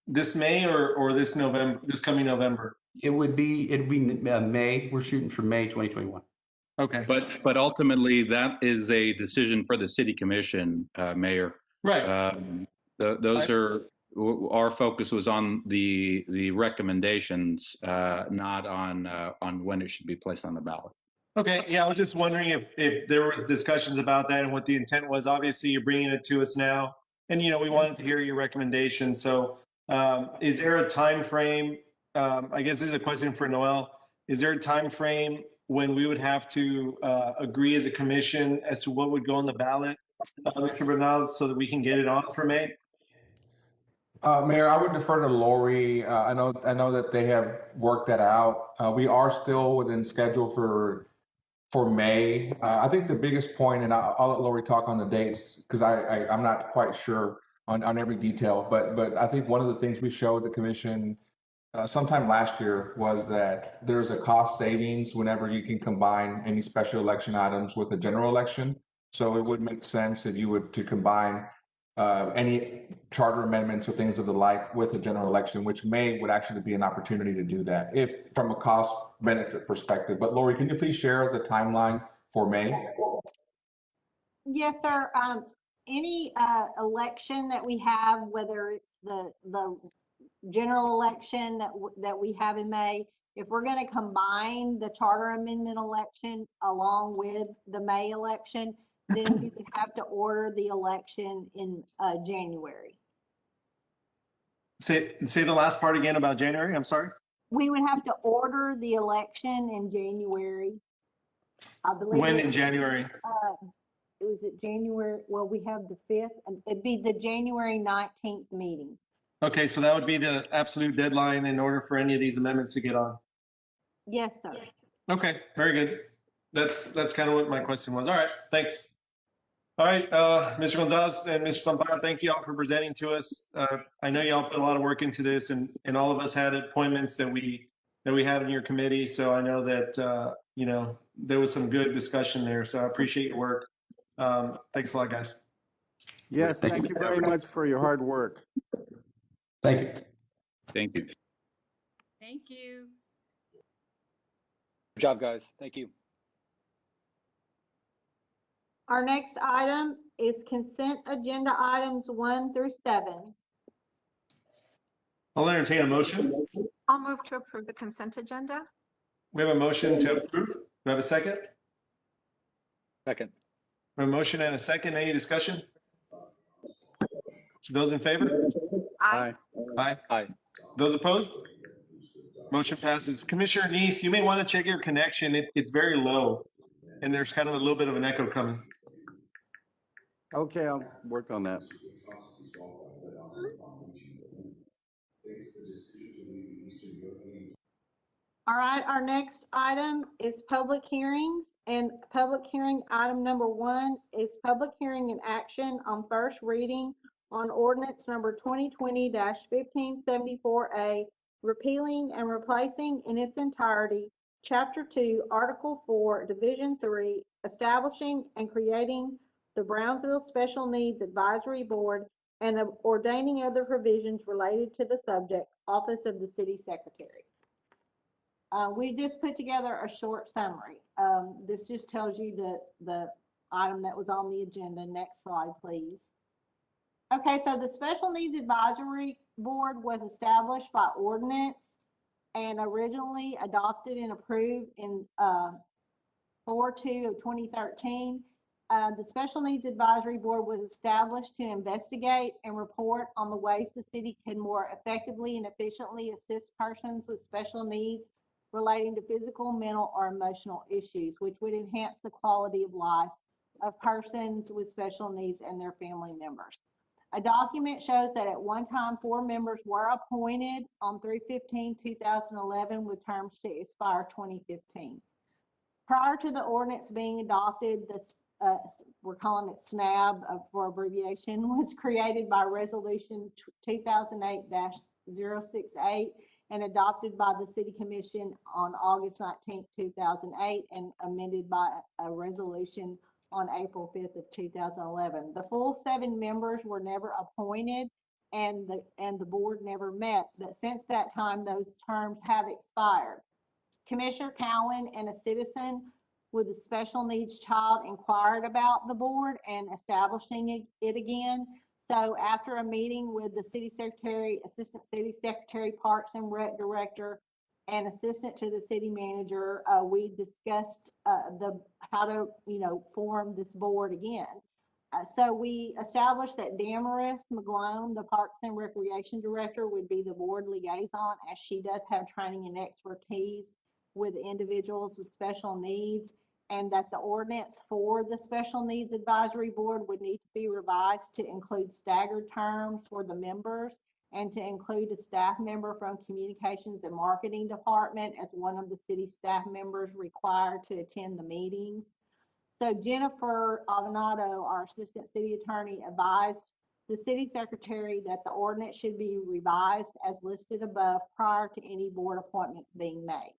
this May or this November, this coming November? It'd be May. We're shooting for May 2021. Okay. But ultimately, that is a decision for the city commission, Mayor. Right. Our focus was on the recommendations, not on when it should be placed on the ballot. Okay, yeah, I was just wondering if there was discussions about that and what the intent was. Obviously, you're bringing it to us now, and we wanted to hear your recommendations. So, is there a time frame? I guess this is a question for Noel. Is there a time frame when we would have to agree as a commission as to what would go on the ballot, Mr. Bernal, so that we can get it on for May? Mayor, I would defer to Lori. I know that they have worked that out. We are still within schedule for May. I think the biggest point, and I'll let Lori talk on the dates because I'm not quite sure on every detail, but I think one of the things we showed the commission sometime last year was that there's a cost savings whenever you can combine any special election items with a general election. So it would make sense if you would to combine any charter amendments or things of the like with a general election, which would actually be an opportunity to do that if from a cost benefit perspective. But Lori, can you please share the timeline for May? Yes, sir. Any election that we have, whether it's the general election that we have in May, if we're going to combine the charter amendment election along with the May election, then we would have to order the election in January. Say the last part again about January. I'm sorry. We would have to order the election in January. I believe. When in January? Was it January? Well, we have the 5th, and it'd be the January 19th meeting. Okay, so that would be the absolute deadline in order for any of these amendments to get on. Yes, sir. Okay, very good. That's kind of what my question was. All right, thanks. All right, Mr. Gonzalez and Mr. Sampaio, thank you all for presenting to us. I know y'all put a lot of work into this, and all of us had appointments that we that we have in your committee. So I know that, there was some good discussion there. So I appreciate your work. Thanks a lot, guys. Yes, thank you very much for your hard work. Thank you. Thank you. Thank you. Good job, guys. Thank you. Our next item is consent agenda items 1 through 7. I'll entertain a motion. I'll move to approve the consent agenda. We have a motion to approve. Do we have a second? Second. We have a motion and a second. Any discussion? Those in favor? Aye. Aye. Aye. Those opposed? Motion passes. Commissioner Neese, you may want to check your connection. It's very low, and there's kind of a little bit of an echo coming. Okay, I'll work on that. All right, our next item is public hearings, and public hearing item number 1 is public hearing and action on first reading on ordinance number 2020-1574A, repealing and replacing in its entirety Chapter 2, Article 4, Division 3, establishing and creating the Brownsville Special Needs Advisory Board and ordaining other provisions related to the subject, Office of the City Secretary. We just put together a short summary. This just tells you the item that was on the agenda. Next slide, please. Okay, so the Special Needs Advisory Board was established by ordinance and originally adopted and approved in 4/2 of 2013. The Special Needs Advisory Board was established to investigate and report on the ways the city can more effectively and efficiently assist persons with special needs relating to physical, mental, or emotional issues, which would enhance the quality of life of persons with special needs and their family members. A document shows that at one time 4 members were appointed on 3/15/2011 with terms to expire 2015. Prior to the ordinance being adopted, we're calling it SNAB for abbreviation, was created by Resolution 2008-068 and adopted by the City Commission on August 19, 2008, and amended by a resolution on April 5th of 2011. The full 7 members were never appointed, and the board never met. But since that time, those terms have expired. Commissioner Cowan and a citizen with a special needs child inquired about the board and establishing it again. So after a meeting with the city secretary, assistant city secretary, parks and rec director, and assistant to the city manager, we discussed how to form this board again. So we established that Damaris McGlone, the Parks and Recreation Director, would be the board liaison, as she does have training and expertise with individuals with special needs, and that the ordinance for the Special Needs Advisory Board would need to be revised to include staggered terms for the members and to include a staff member from Communications and Marketing Department as one of the city staff members required to attend the meetings. So Jennifer Avenado, our assistant city attorney, advised the city secretary that the ordinance should be revised as listed above prior to any board appointments being made.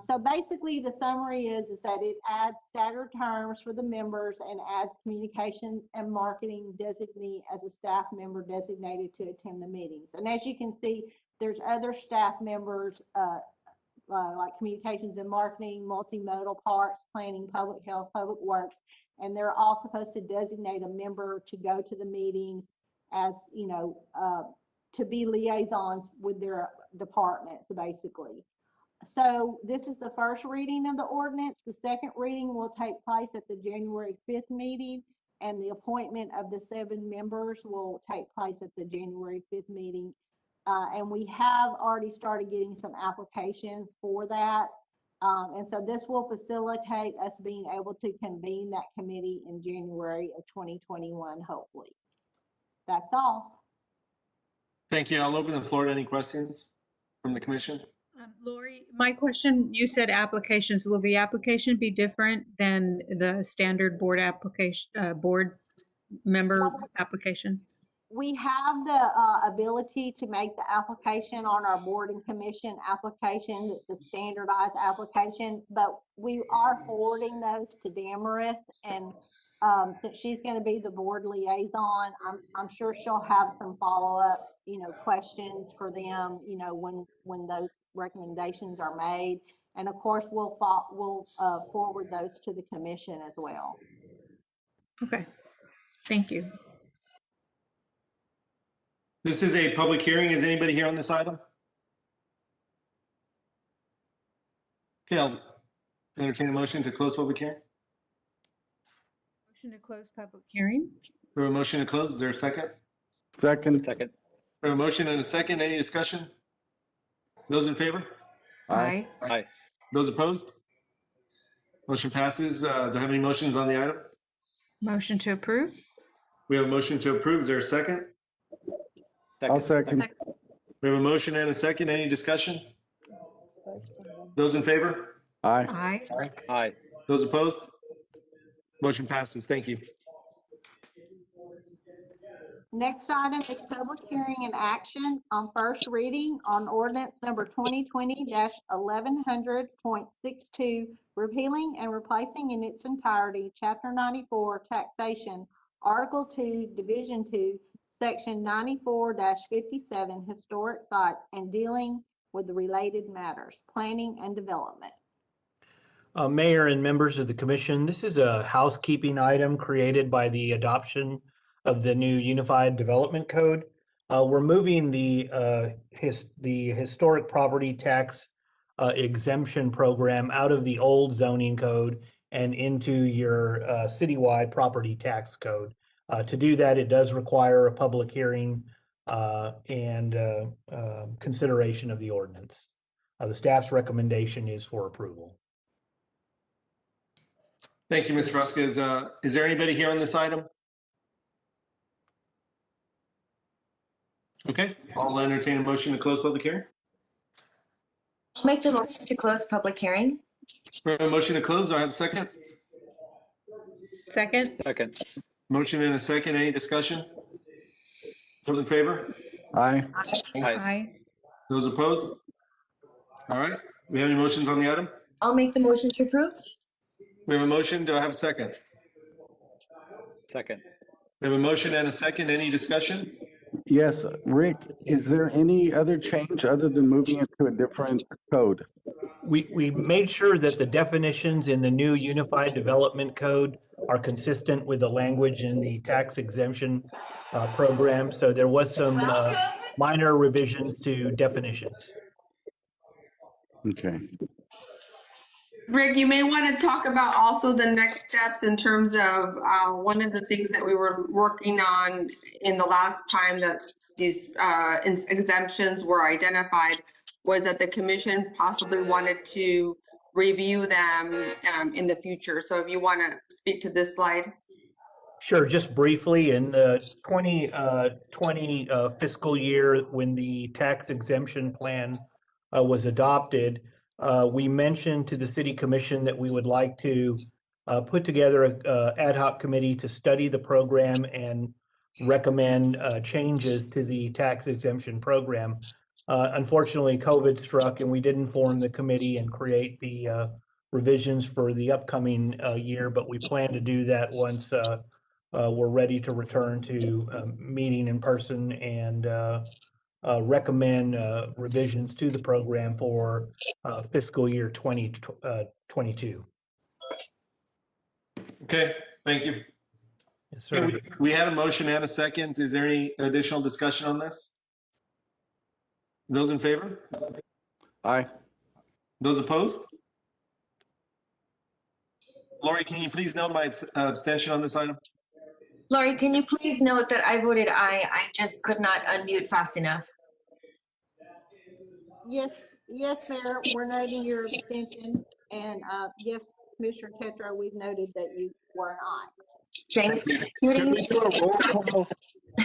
So basically the summary is that it adds staggered terms for the members and adds Communication and Marketing designee as a staff member designated to attend the meetings. And as you can see, there's other staff members like Communications and Marketing, Multimodal, Parks, Planning, Public Health, Public Works, and they're all supposed to designate a member to go to the meetings as, to be liaisons with their departments, basically. So this is the first reading of the ordinance. The second reading will take place at the January 5th meeting, and the appointment of the 7 members will take place at the January 5th meeting. And we have already started getting some applications for that. And so this will facilitate us being able to convene that committee in January of 2021, hopefully. That's all. Thank you. I'll open the floor to any questions from the commission. Lori, my question, you said applications. Will the application be different than the standard board application, board member application? we have the ability to make the application on our board and commission application, the standardized application, but we are forwarding those to Damaris, and since she's going to be the board liaison, I'm sure she'll have some follow-up, questions for them, when those recommendations are made, and of course we'll forward those to the commission as well. Okay, thank you. This is a public hearing. Is anybody here on this item? Okay, I'll entertain a motion to close public hearing. Motion to close public hearing. We have a motion to close. Is there a second? Second. Second. We have a motion and a second. Any discussion? Those in favor? Aye. Aye. Those opposed? Motion passes. Do I have any motions on the item? Motion to approve. We have a motion to approve. Is there a second? I'll second. We have a motion and a second. Any discussion? Those in favor? Aye. Aye. Aye. Those opposed? Motion passes. Thank you. Next item is public hearing and action on first reading on ordinance number 2020-1100.62, repealing and replacing in its entirety Chapter 94 Taxation, Article 2, Division 2, Section 94-57 Historic Sites, and dealing with the related matters, planning and development. Mayor and members of the commission, this is a housekeeping item created by the adoption of the new Unified Development Code. We're moving the historic property tax exemption program out of the old zoning code and into your citywide property tax code. To do that, it does require a public hearing and consideration of the ordinance. The staff's recommendation is for approval. Thank you, Ms. Vasquez. Is there anybody here on this item? Okay, I'll entertain a motion to close public hearing. Make the motion to close public hearing. We have a motion to close. Do I have a second? Second. Second. Motion and a second. Any discussion? Those in favor? Aye. Aye. Those opposed? All right. We have any motions on the item? I'll make the motion to approve. We have a motion. Do I have a second? Second. We have a motion and a second. Any discussion? Yes, Rick, is there any other change other than moving it to a different code? We made sure that the definitions in the new Unified Development Code are consistent with the language in the tax exemption program. So there was some minor revisions to definitions. Okay. Rick, you may want to talk about also the next steps in terms of one of the things that we were working on in the last time that these exemptions were identified was that the commission possibly wanted to review them in the future. So if you want to speak to this slide. Sure, just briefly, in the 2020 fiscal year, when the tax exemption plan was adopted, we mentioned to the city commission that we would like to put together an ad hoc committee to study the program and recommend changes to the tax exemption program. Unfortunately, COVID struck and we didn't form the committee and create the revisions for the upcoming year, but we plan to do that once we're ready to return to meeting in person and recommend revisions to the program for fiscal year 2022. Okay, thank you. Yes, sir. Okay, we had a motion and a second. Is there any additional discussion on this? Those in favor? Aye. Those opposed? Lori, can you please note my abstention on this item? Laurie, can you please note that I voted aye? I just could not unmute fast enough. Yes, Mayor, we're noting your abstention, and yes, Commissioner Tetro, we've noted that you were not. Thanks. Can we do a roll call?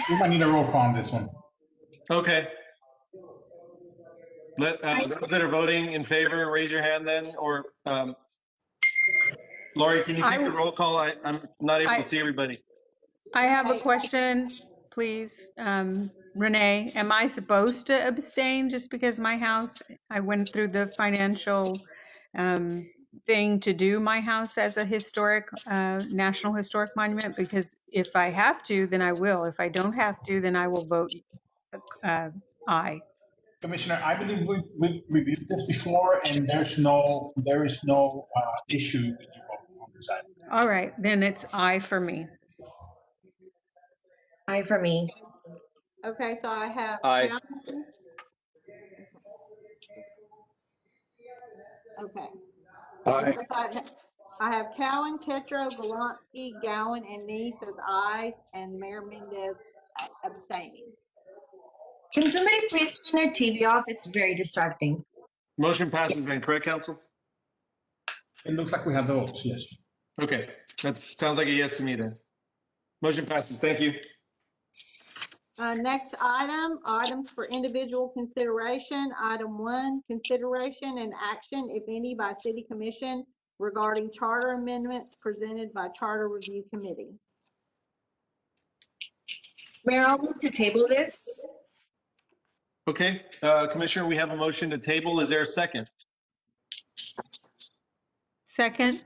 We might need a roll call on this one. Okay. Let those that are voting in favor, raise your hand then, or Lori, can you take the roll call? I'm not able to see everybody. I have a question. please. Renee, am I supposed to abstain just because my house, I went through the financial thing to do my house as a historic, National Historic Monument? Because if I have to, then I will. If I don't have to, then I will vote aye. Commissioner, I believe we've reviewed this before, and there is no issue with you on this item. All right, then it's aye for me. Aye for me. Okay, so I have. Aye. Cowan. Okay. Aye. I have Cowan, Tetro, Galantine, Gowan, and Neese as ayes, and Mayor Mendez abstaining. Can somebody please turn their TV off? It's very distracting. Motion passes then, correct, council? It looks like we have the votes, yes. Okay, that sounds like a yes to me then. Motion passes, thank you. Next item, items for individual consideration. Item 1, consideration and action, if any, by City Commission regarding charter amendments presented by Charter Review Committee. Mayor, I'll move to table this. Okay, Commissioner, we have a motion to table. Is there a second? Second.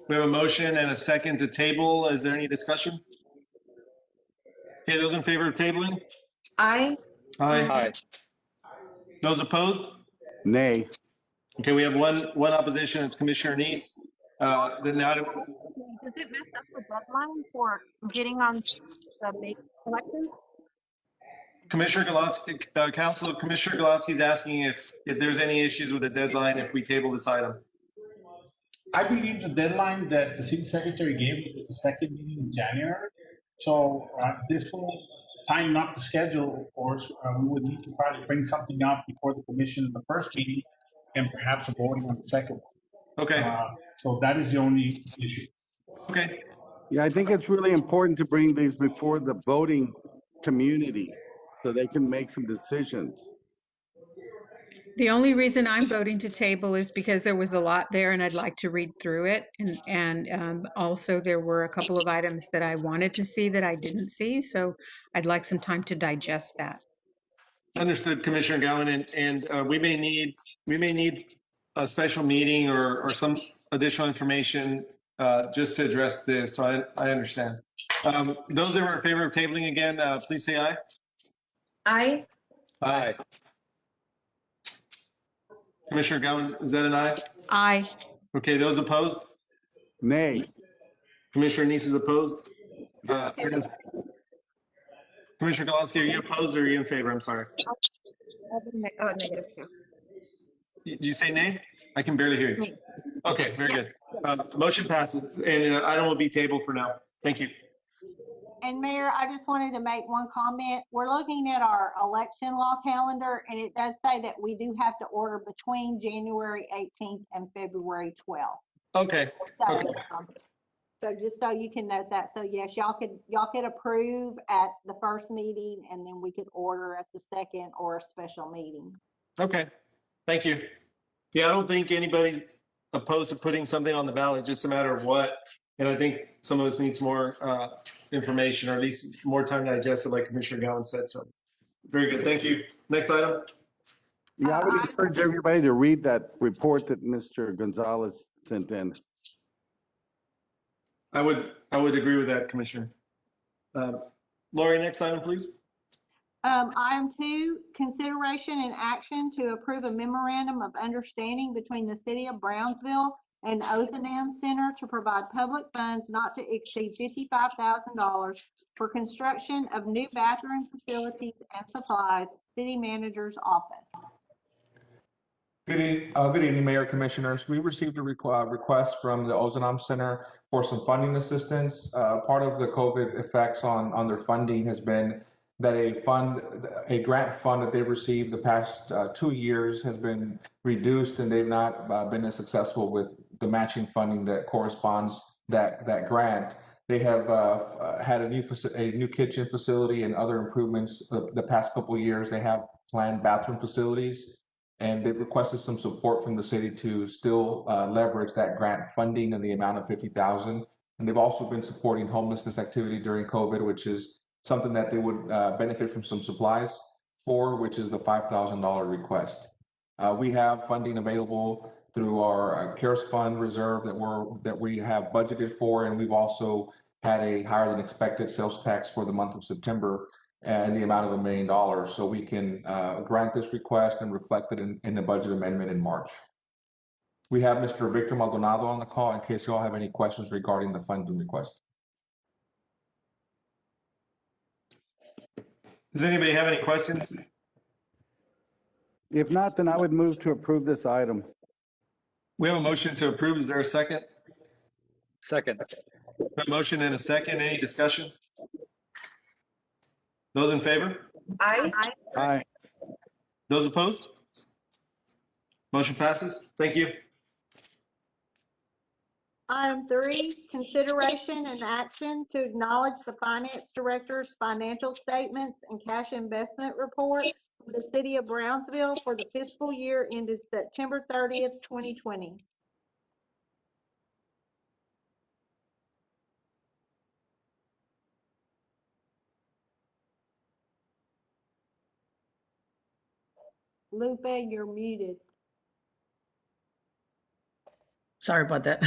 We have a motion and a second to table. Is there any discussion? Okay, those in favor of tabling? Aye. Aye. Those opposed? Nay. Okay, we have one opposition. It's Commissioner Neese. Then the item, Does it mess up the deadline for getting on the big elections? Commissioner Galansky, Council Commissioner Galansky is asking if there's any issues with the deadline if we table this item. I believe the deadline that the city secretary gave us was the second meeting in January. So this will time not the schedule, of course. We would need to probably bring something up before the commission in the first meeting and perhaps a voting on the second one. Okay. So that is the only issue. Okay. Yeah, I think it's really important to bring these before the voting community so they can make some decisions. The only reason I'm voting to table is because there was a lot there and I'd like to read through it. And also there were a couple of items that I wanted to see that I didn't see. So I'd like some time to digest that. Understood, Commissioner Gowan, and we may need a special meeting or some additional information just to address this. So I understand. Those that are in favor of tabling again, please say aye. Aye. Aye. Commissioner Gowan, is that an aye? Aye. Okay, those opposed? Nay. Commissioner Neese is opposed? Commissioner Galansky, are you opposed or are you in favor? I'm sorry. Negative 2. Did you say nay? I can barely hear you. Okay, very good. Motion passes and item will be tabled for now. Thank you. And Mayor, I just wanted to make one comment. We're looking at our election law calendar, and it does say that we do have to order between January 18th and February 12th. Okay. So, Okay. so just so you can note that. So yes, y'all could approve at the first meeting, and then we could order at the second or a special meeting. Okay. Thank you. Yeah, I don't think anybody's opposed to putting something on the ballot, just a matter of what. And I think some of us need some more information, or at least more time to digest it, like Commissioner Gowan said. So very good. Thank you. Next item. Yeah, I would encourage everybody to read that report that Mr. Gonzalez sent in. I would agree with that, Commissioner. Lori, next item, please. Item 2, consideration and action to approve a memorandum of understanding between the City of Brownsville and Ozanam Center to provide public funds not to exceed $55,000 for construction of new bathroom facilities and supplies, City Manager's Office. Good evening, Mayor, Commissioners. We received a request from the Ozanam Center for some funding assistance. Part of the COVID effects on their funding has been that a grant fund that they received the past 2 years has been reduced, and they've not been as successful with the matching funding that corresponds that grant. They have had a new kitchen facility and other improvements the past couple of years. They have planned bathroom facilities, and they've requested some support from the city to still leverage that grant funding in the amount of $50,000. And they've also been supporting homelessness activity during COVID, which is something that they would benefit from some supplies for, which is the $5,000 request. We have funding available through our CARES Fund reserve that we have budgeted for, and we've also had a higher than expected sales tax for the month of September in the amount of $1 million. So we can grant this request and reflect it in the budget amendment in March. We have Mr. Victor Maldonado on the call in case you all have any questions regarding the funding request. Does anybody have any questions? If not, then I would move to approve this item. We have a motion to approve. Is there a second? Second. A motion and a second. Any discussions? Those in favor? Aye. Aye. Those opposed? Motion passes. Thank you. Item 3, consideration and action to acknowledge the finance director's financial statements and cash investment report for the city of Brownsville for the fiscal year ended September 30th, 2020. Lupe, you're muted. Sorry about that.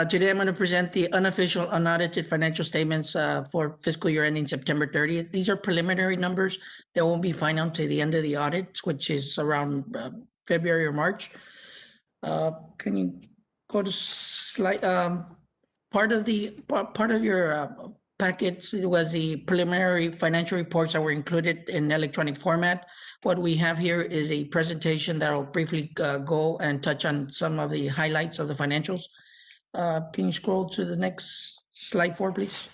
Today, I'm going to present the unofficial unaudited financial statements for fiscal year ending September 30th. These are preliminary numbers that won't be final until the end of the audit, which is around February or March. Can you go to slide? Part of your packets was the preliminary financial reports that were included in electronic format. What we have here is a presentation that will briefly go and touch on some of the highlights of the financials. Can you scroll to the next slide 4, please?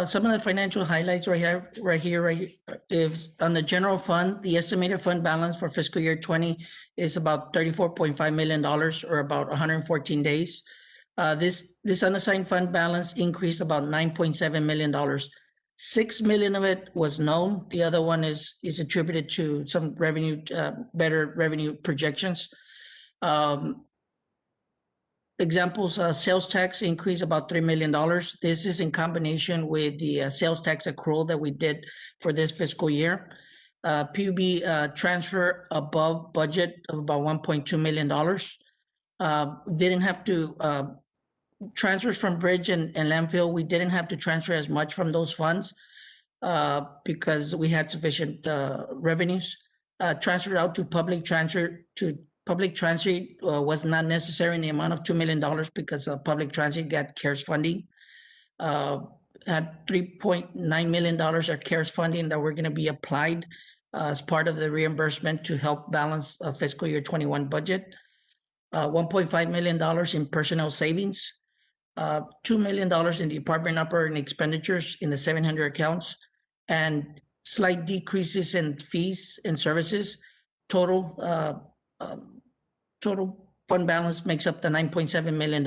Some of the financial highlights right here is on the general fund. The estimated fund balance for fiscal year 20 is about $34.5 million, or about 114 days. This unassigned fund balance increased about $9.7 million. $6 million of it was known. The other one is attributed to some revenue, better revenue projections. Examples, sales tax increase about $3 million. This is in combination with the sales tax accrual that we did for this fiscal year. PUB transfer above budget of about $1.2 million. Didn't have to transfers from bridge and landfill. We didn't have to transfer as much from those funds because we had sufficient revenues. Transferred out to public transit was not necessary in the amount of $2 million because public transit got CARES funding. Had $3.9 million of CARES funding that were going to be applied as part of the reimbursement to help balance a fiscal year 21 budget. $1.5 million in personnel savings, $2 million in department operating expenditures in the 700 accounts, and slight decreases in fees and services. Total fund balance makes up the $9.7 million.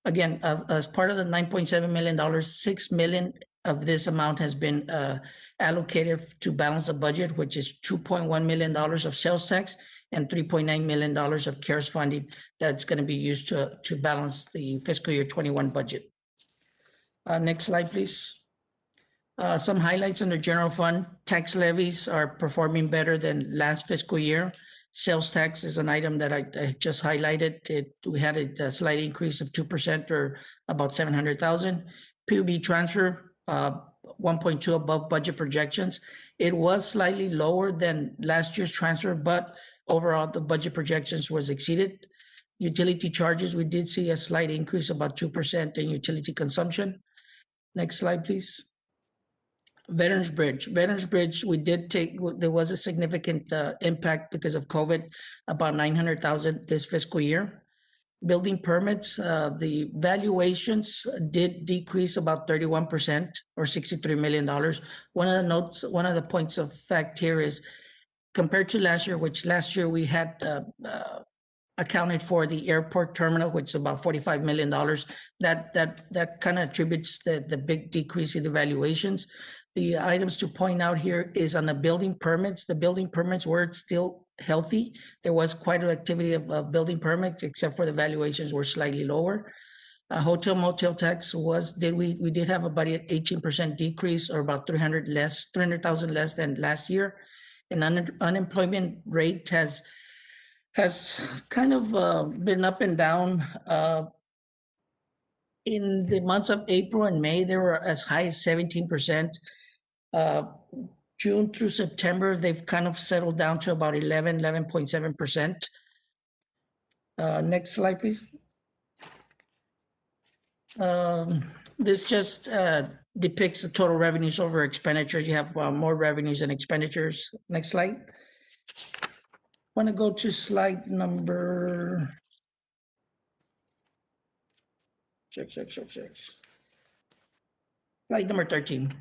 Again, as part of the $9.7 million, $6 million of this amount has been allocated to balance the budget, which is $2.1 million of sales tax and $3.9 million of CARES funding that's going to be used to balance the fiscal year 21 budget. Next slide, please. Some highlights under general fund. Tax levies are performing better than last fiscal year. Sales tax is an item that I just highlighted. We had a slight increase of 2%, or about $700,000. PUB transfer, 1.2 above budget projections. It was slightly lower than last year's transfer, but overall the budget projections was exceeded. Utility charges, we did see a slight increase, about 2% in utility consumption. Next slide, please. Veterans Bridge. Veterans Bridge, there was a significant impact because of COVID, about $900,000 this fiscal year. Building permits, the valuations did decrease about 31%, or $63 million. One of the points of fact here is, compared to last year, which last year we had accounted for the airport terminal, which is about $45 million, that kind of attributes the big decrease in the valuations. The items to point out here is on the building permits. The building permits were still healthy. There was quite an activity of building permits, except for the valuations were slightly lower. Hotel motel tax we did have about an 18% decrease, or about 300,000 less than last year. And unemployment rate has kind of been up and down. In the months of April and May, they were as high as 17%. June through September, they've kind of settled down to about 11.7%. Next slide, please. This just depicts the total revenues over expenditures. You have more revenues than expenditures. Next slide. Want to go to slide number. Slide number 13.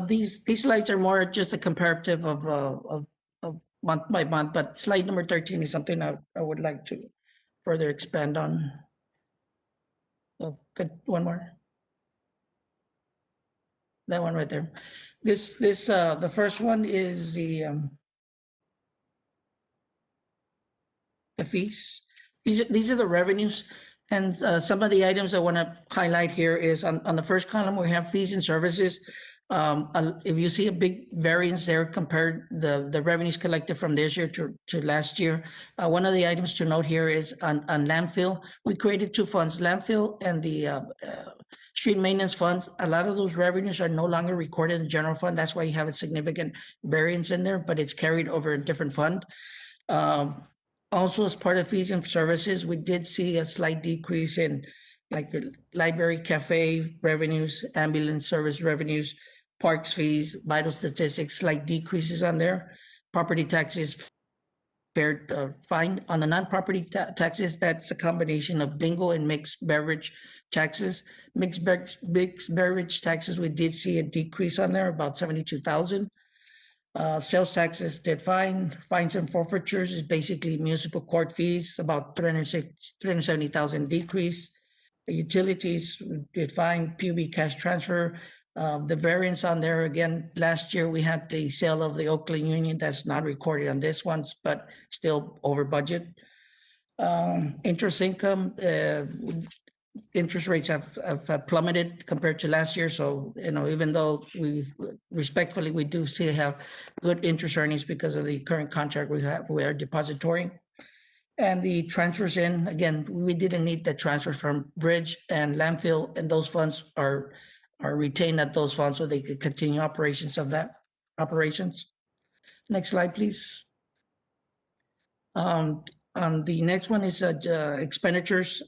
These slides are more just a comparative of month by month, but slide number 13 is something I would like to further expand on. Oh, good. One more. That one right there. The first one is the fees. These are the revenues, and some of the items I want to highlight here is on the first column we have fees and services. If you see a big variance there compared the revenues collected from this year to last year, one of the items to note here is on landfill. We created two funds, landfill and the street maintenance funds. A lot of those revenues are no longer recorded in the general fund. That's why you have a significant variance in there, but it's carried over a different fund. Also, as part of fees and services, we did see a slight decrease in like library, cafe revenues, ambulance service revenues, parks fees, vital statistics, slight decreases on there. Property taxes fared fine. On the non-property taxes, that's a combination of bingo and mixed beverage taxes. Mixed beverage taxes, we did see a decrease on there, about 72,000. Sales taxes did fine. Fines and forfeitures is basically municipal court fees, about 370,000 decrease. The utilities did fine. PUB cash transfer. The variance on there, again, last year we had the sale of the Oakland Union. That's not recorded on this one, but still over budget. Interest income, interest rates have plummeted compared to last year. So, even though we do have good interest earnings because of the current contract we have with our depository. And the transfers in, again, we didn't need the transfers from bridge and landfill, and those funds are retained at those funds so they could continue operations of that operations. Next slide, please. On the next one is expenditures.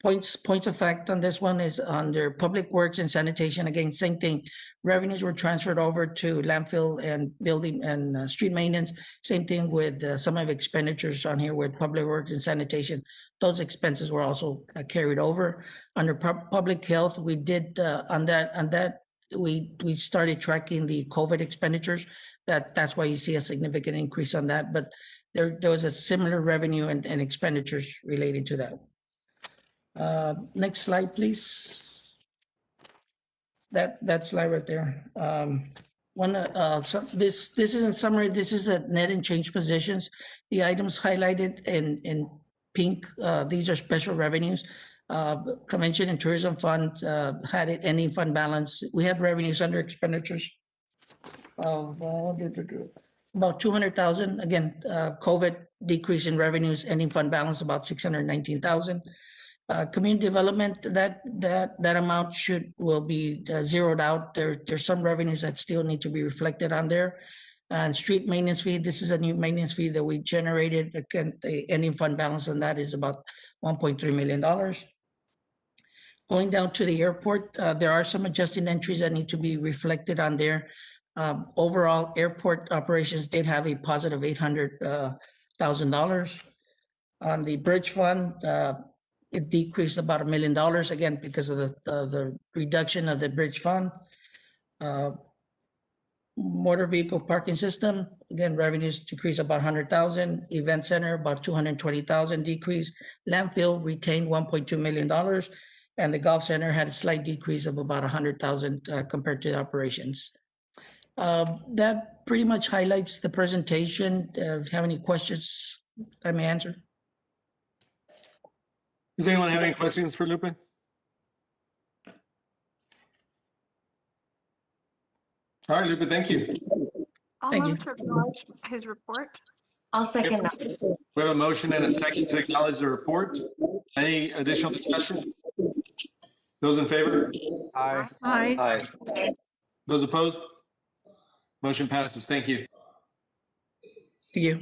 Points of fact on this one is under public works and sanitation. Again, same thing. Revenues were transferred over to landfill and building and street maintenance. Same thing with some of expenditures on here with public works and sanitation. Those expenses were also carried over. Under public health, we did on that we started tracking the COVID expenditures. That's why you see a significant increase on that. But there was a similar revenue and expenditures relating to that. Next slide, please. That slide right there. This is in summary. This is a net and change positions. The items highlighted in pink, these are special revenues. Convention and Tourism Fund had an ending fund balance. We have revenues under expenditures of about 200,000. Again, COVID decrease in revenues, ending fund balance about 619,000. Community development, that amount will be zeroed out. There's some revenues that still need to be reflected on there. And street maintenance fee, this is a new maintenance fee that we generated. Again, the ending fund balance on that is about $1.3 million. Going down to the airport, there are some adjusting entries that need to be reflected on there. Overall, airport operations did have a positive $800,000. On the bridge fund, it decreased about $1 million, again, because of the reduction of the bridge fund. Motor vehicle parking system, again, revenues decreased about 100,000. Event center, about 220,000 decrease. Landfill retained $1.2 million. And the golf center had a slight decrease of about 100,000 compared to the operations. That pretty much highlights the presentation. If you have any questions, I may answer. Does anyone have any questions for Lupe? All right, Lupe, thank you. I'll Thank move to acknowledge his report. I'll second that. We have a motion and a second to acknowledge the report. Any additional discussion? Those in favor? Aye. Aye. Those opposed? Motion passes. Thank you. Thank you.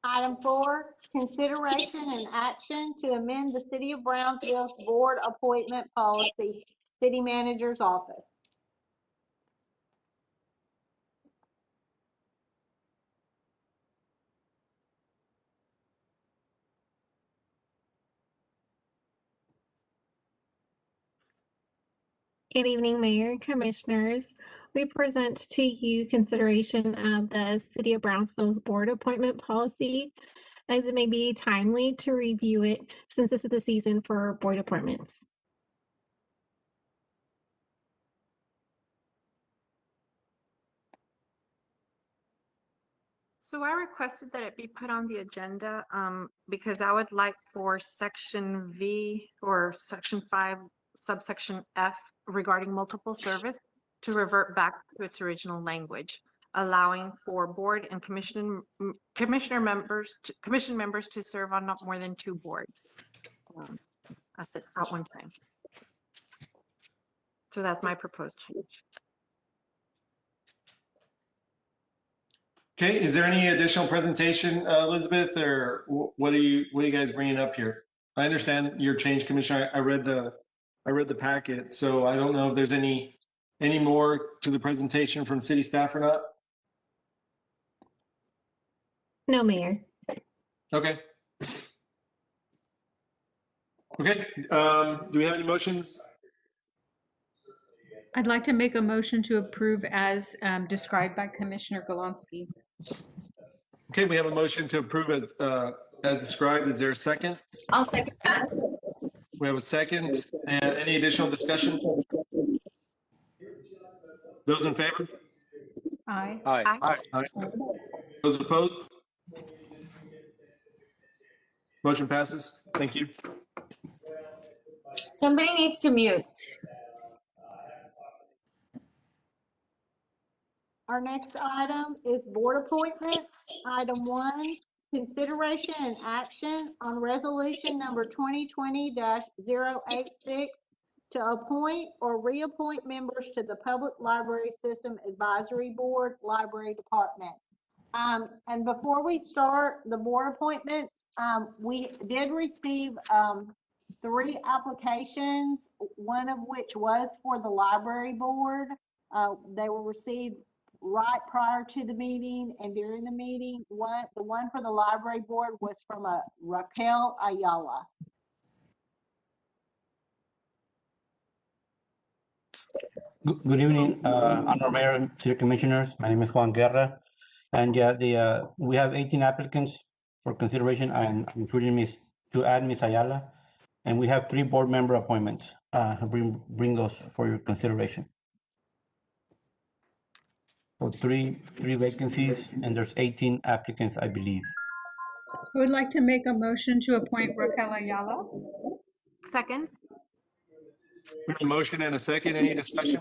Item 4, consideration and action to amend the City of Brownsville's board appointment policy, City Manager's Office. Good evening, Mayor and Commissioners. We present to you consideration of the City of Brownsville's board appointment policy, as it may be timely to review it since this is the season for board appointments. So I requested that it be put on the agenda because I would like for section V or section 5, subsection F regarding multiple service to revert back to its original language, allowing for board and commission members to serve on not more than 2 boards at one time. So that's my proposed change. Okay, is there any additional presentation, Elizabeth, or what are you guys bringing up here? I understand your change, Commissioner. I read the packet, so I don't know if there's any more to the presentation from city staff or not. No, Mayor. Okay. Okay, do we have any motions? I'd like to make a motion to approve as described by Commissioner Galonsky. Okay, we have a motion to approve as described. Is there a second? I'll second that. We have a second. And any additional discussion? Those in favor? Aye. Aye. Aye. Those opposed? Motion passes. Thank you. Somebody needs to mute. Our next item is board appointments. Item 1, consideration and action on resolution number 2020-086 to appoint or reappoint members to the Public Library System Advisory Board, Library Department. And before we start the board appointments, we did receive 3 applications, one of which was for the library board. They were received right prior to the meeting and during the meeting. The one for the library board was from Raquel Ayala. Good evening, Honorable Mayor and City Commissioners. My name is Juan Guerra. And yeah, we have 18 applicants for consideration, and including Ms. Ayala. And we have 3 board member appointments. Bring those for your consideration. So three vacancies, and there's 18 applicants, I believe. I would like to make a motion to appoint Raquel Ayala. Second. We have a motion and a second. Any discussion?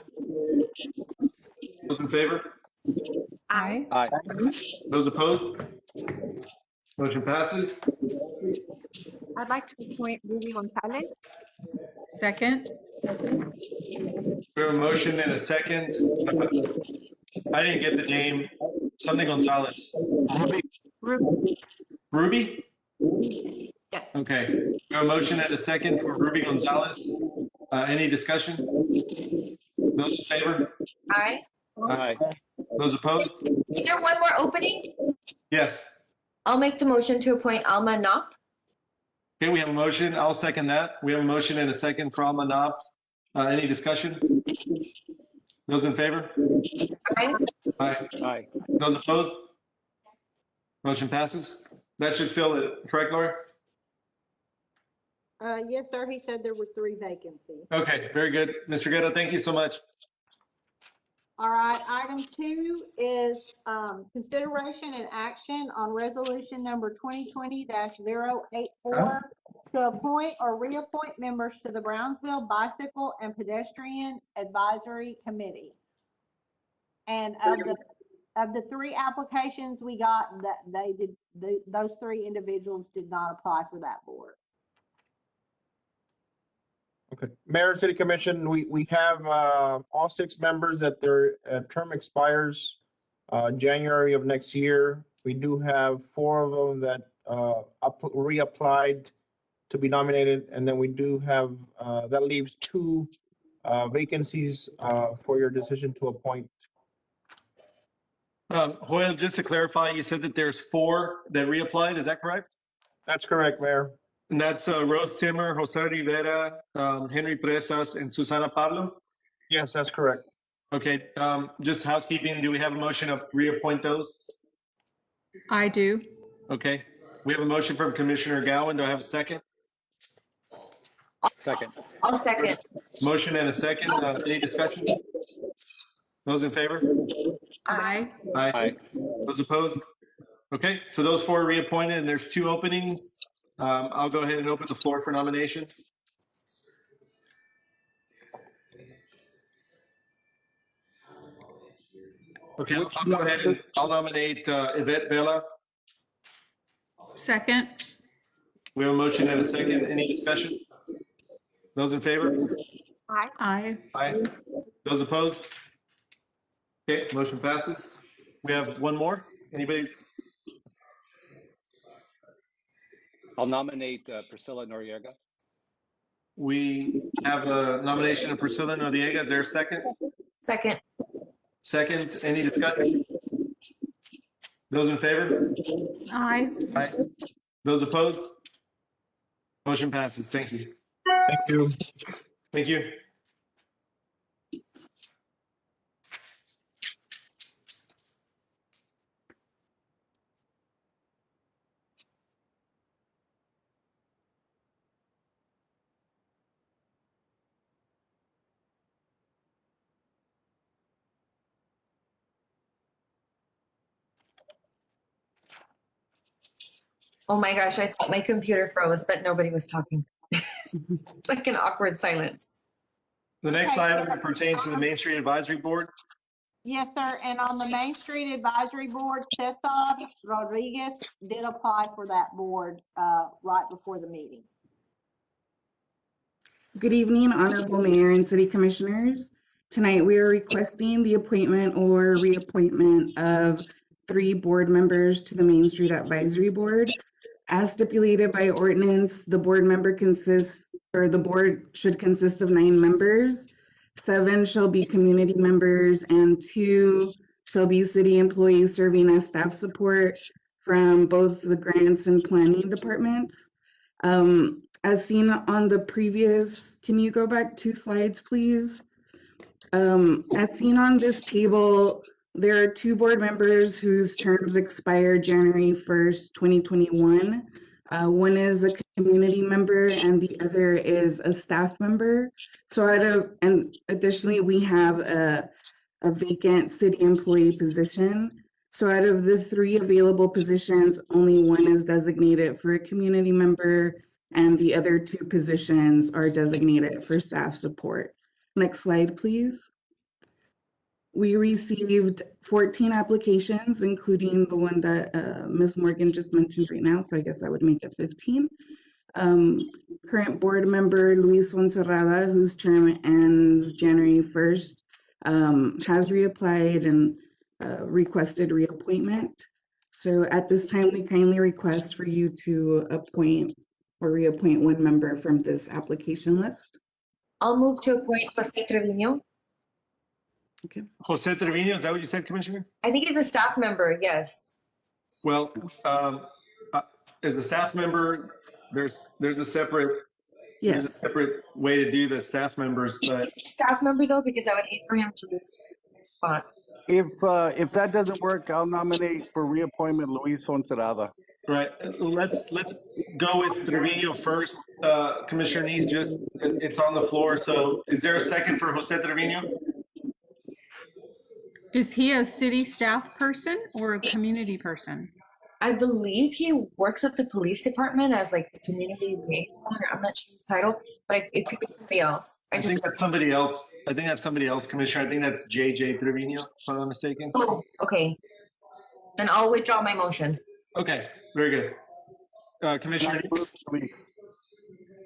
Those in favor? Aye. Aye. Those opposed? Motion passes. I'd like to appoint Ruby Gonzalez. Second. We have a motion and a second. I didn't get the name. Something Gonzalez. Ruby. Ruby? Yes. Okay. We have a motion and a second for Ruby Gonzalez. Any discussion? Those in favor? Aye. Aye. Those opposed? Is there one more opening? Yes. I'll make the motion to appoint Alma Knopp. Okay, we have a motion. I'll second that. We have a motion and a second for Alma Knopp. Any discussion? Those in favor? Aye. Aye. Aye. Those opposed? Motion passes. That should fill it, correct, Laura? Yes, sir. He said there were 3 vacancies. Okay, very good. Mr. Guerra, thank you so much. All right, item 2 is consideration and action on resolution number 2020-084 to appoint or reappoint members to the Brownsville Bicycle and Pedestrian Advisory Committee. And of the 3 applications we got, those 3 individuals did not apply for that board. Okay, Mayor and City Commission, we have all 6 members that their term expires January of next year. We do have 4 of them that reapplied to be nominated, and then we do have that leaves 2 vacancies for your decision to appoint. Joel, just to clarify, you said that there's 4 that reapplied, is that correct? That's correct, Mayor. And that's Rose Timmer, Jose Rivera, Henry Presas, and Susana Pablo? Yes, that's correct. Okay, just housekeeping, do we have a motion to reappoint those? I do. Okay, we have a motion from Commissioner Gowan. Do I have a second? Second. I'll second. Motion and a second. Any discussion? Those in favor? Aye. Aye. Those opposed? Okay, so those 4 are reappointed, and there's 2 openings. I'll go ahead and open the floor for nominations. Okay, I'll go ahead and I'll nominate Yvette Vela. Second. We have a motion and a second. Any discussion? Those in favor? Aye. Aye. Aye. Those opposed? Okay, motion passes. We have 1 more. Anybody? I'll nominate Priscilla Noriega. We have a nomination of Priscilla Noriega. Is there a second? Second. Second, any discussion? Those in favor? Aye. Aye. Those opposed? Motion passes. Thank you. Thank you. Thank you. Oh my gosh, I thought my computer froze, but nobody was talking. It's like an awkward silence. The next Okay. item pertains to the Main Street Advisory Board. Yes, sir. And on the Main Street Advisory Board, Cesar Rodriguez did apply for that board right before the meeting. Good evening, Honorable Mayor and City Commissioners. Tonight, we are requesting the appointment or reappointment of 3 board members to the Main Street Advisory Board. As stipulated by ordinance, the board should consist of 9 members. 7 shall be community members and 2 shall be city employees serving as staff support from both the grants and planning departments. As seen on the previous, can you go back 2 slides, please? As seen on this table, there are 2 board members whose terms expire January 1st, 2021. One is a community member and the other is a staff member. So and additionally, we have a vacant city employee position. So out of the 3 available positions, only 1 is designated for a community member and the other 2 positions are designated for staff support. Next slide, please. We received 14 applications, including the one that Ms. Morgan just mentioned right now, so I guess I would make it 15. Current board member Luis Fonserrada, whose term ends January 1st, has reapplied and requested reappointment. So at this time, we kindly request for you to appoint or reappoint 1 member from this application list. I'll move to appoint Jose Trevino. Okay. Jose Trevino, is that what you said, Commissioner? I think he's a staff member, yes. Well, as a staff member, there's a separate there's a separate way to do the staff members, but Staff member though, because I would hate for him to lose his spot. If that doesn't work, I'll nominate for reappointment Luis Fonserrada. right. Let's go with Trevino first. Commissioner Neese, it's on the floor. So is there a second for Jose Trevino? Is he a city staff person or a community person? I believe he works at the police department as like a community liaison, or I'm not sure his title, but it could be somebody else. I think that's somebody else. I think that's somebody else, Commissioner. I think that's JJ Trevino, if I'm not mistaken. Oh, okay. Then I'll withdraw my motion. Okay, very good. Commissioner Neese?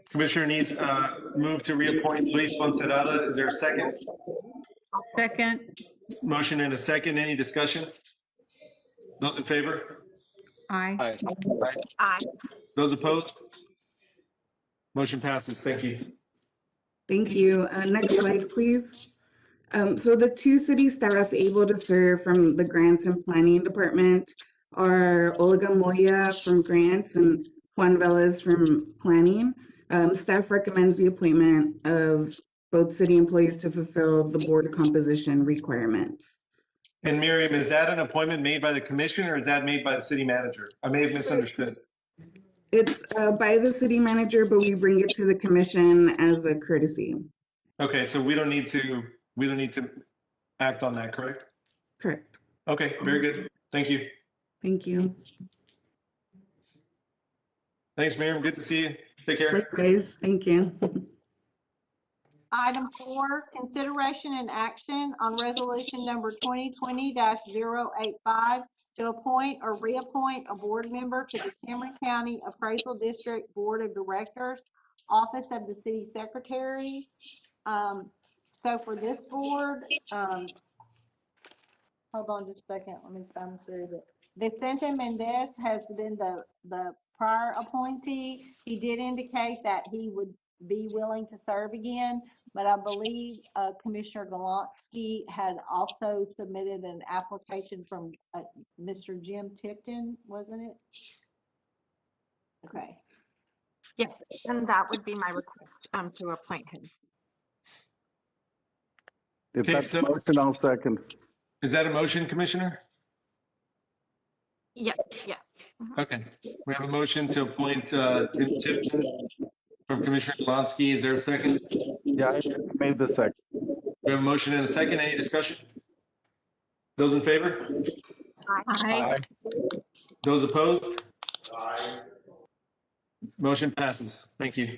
Commissioner Neese, move to reappoint Luis Fonserrada. Is there a second? Second. Motion and a second. Any discussion? Those in favor? Aye. Aye. Those opposed? Motion passes. Thank you. Thank you. Next slide, please. So the two city staff able to serve from the Grants and Planning Department are Olga Moya from Grants and Juan Velez from Planning. Staff recommends the appointment of both city employees to fulfill the board composition requirements. And Miriam, is that an appointment made by the commission or is that made by the city manager? I may have misunderstood. It's by the city manager, but we bring it to the commission as a courtesy. Okay, so we don't need to act on that, correct? Correct. Okay, very good. Thank you. Thank you. Thanks, Miriam. Good to see you. Take care. Likewise. Thank you. Item 4, consideration and action on resolution number 2020-085 to appoint or reappoint a board member to the Cameron County Appraisal District Board of Directors, Office of the City Secretary. So for this board, hold on just a second. Let me find through it. Vicente Mendez has been the prior appointee. He did indicate that he would be willing to serve again, but I believe Commissioner Galansky had also submitted an application from Mr. Jim Tipton, wasn't it? Okay. Yes, and that would be my request to appoint him. If Okay, that's so- a motion, I'll second. Is that a motion, Commissioner? Yes. Okay. We have a motion to appoint Jim Tipton from Commissioner Galansky. Is there a second? Yeah, I made the second. We have a motion and a second. Any discussion? Those in favor? Aye. Those opposed? Motion passes. Thank you.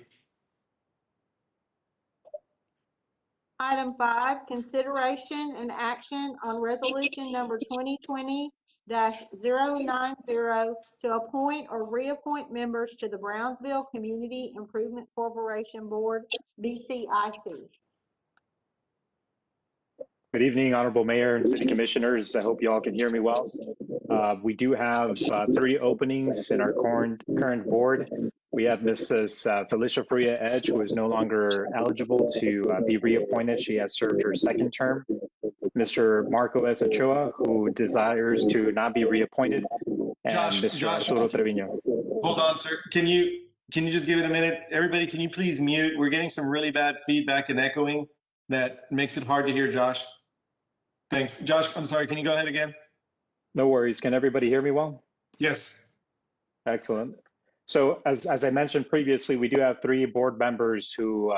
Item 5, consideration and action on resolution number 2020-090 to appoint or reappoint members to the Brownsville Community Improvement Corporation Board, BCIC. Good evening, Honorable Mayor and City Commissioners. I hope you all can hear me well. We do have 3 openings in our current board. We have Mrs. Felicia Fruya Edge, who is no longer eligible to be reappointed. She has served her 2nd term. Mr. Marco S. Ochoa, who desires to not be reappointed, and Mr. Arturo Trevino. Hold on, sir. Can you just give it a minute? Everybody, can you please mute? We're getting some really bad feedback and echoing that makes it hard to hear Josh. Thanks. Josh, I'm sorry. Can you go ahead again? No worries. Can everybody hear me well? Yes. Excellent. So as I mentioned previously, we do have 3 board members who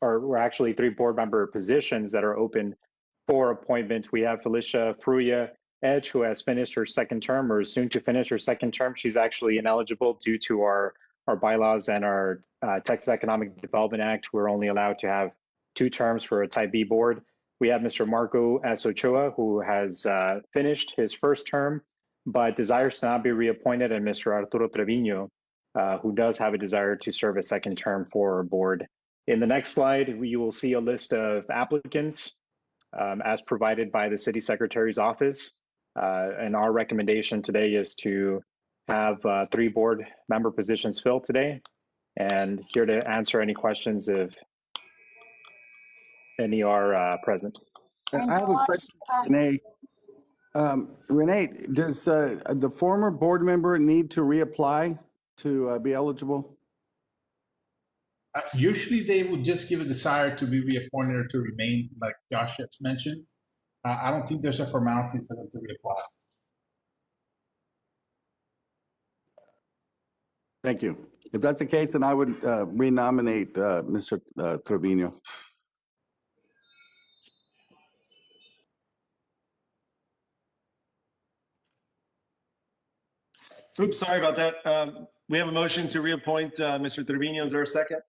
we're actually 3 board member positions that are open for appointment. We have Felicia Fruya Edge, who has finished her 2nd term or is soon to finish her 2nd term. She's actually ineligible due to our bylaws and our Texas Economic Development Act. We're only allowed to have 2 terms for a Type B board. We have Mr. Marco S. Ochoa, who has finished his 1st term, but desires to not be reappointed, and Mr. Arturo Trevino, who does have a desire to serve a 2nd term for our board. In the next slide, you will see a list of applicants as provided by the City Secretary's office. And our recommendation today is to have 3 board member positions filled today, and here to answer any questions if any are present. I have a question, Renee. Renee, does the former board member need to reapply to be eligible? Usually they would just give a desire to be reappointed or to remain, like Josh has mentioned. I don't think there's a formality for them to reapply. Thank you. If that's the case, then I would renominate Mr. Trevino. Oops, sorry about that. We have a motion to reappoint Mr. Trevino. Is there a second?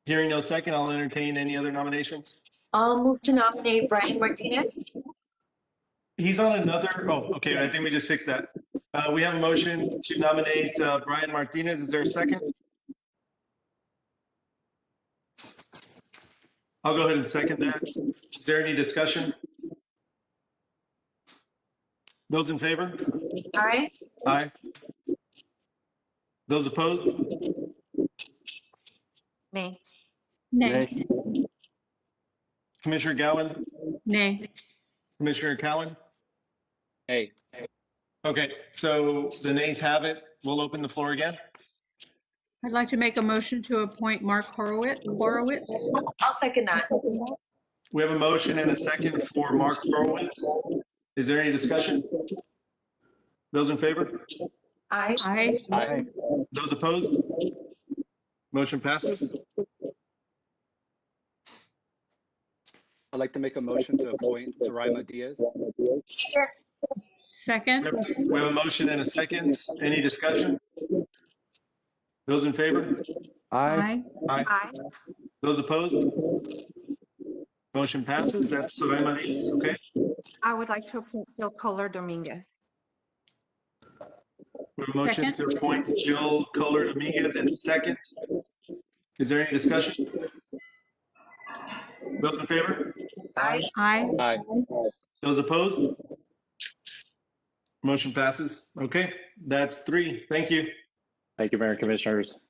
Hearing no second, I'll entertain any other nominations. I'll move to nominate Brian Martinez. He's on another, oh, okay, I think we just fixed that. We have a motion to nominate Brian Martinez. Is there a second? I'll go ahead and second that. Is there any discussion? Those in favor? Aye. Aye. Those opposed? Nay. Nay. Commissioner Gowan? Nay. Commissioner Cowan? Hey, Okay, so the nays have it. We'll open the floor again. I'd like to make a motion to appoint Mark Horowitz. I'll second that. We have a motion and a second for Mark Horowitz. Is there any discussion? Those in favor? Aye. Aye. Aye. Those opposed? Motion passes. I'd like to make a motion to appoint Zoraima Diaz. Second. We have a motion and a second. Any discussion? Those in favor? Aye. Aye. Aye. Those opposed? Motion passes. That's Zoraima Diaz, okay? I would like to appoint Jill Kohler Dominguez. We have a motion to appoint Jill Kohler Dominguez and second. Is there any discussion? Those in favor? Aye. Aye. Aye. Those opposed? Motion passes. Okay, that's 3. Thank you. Thank you, Mayor and Commissioners.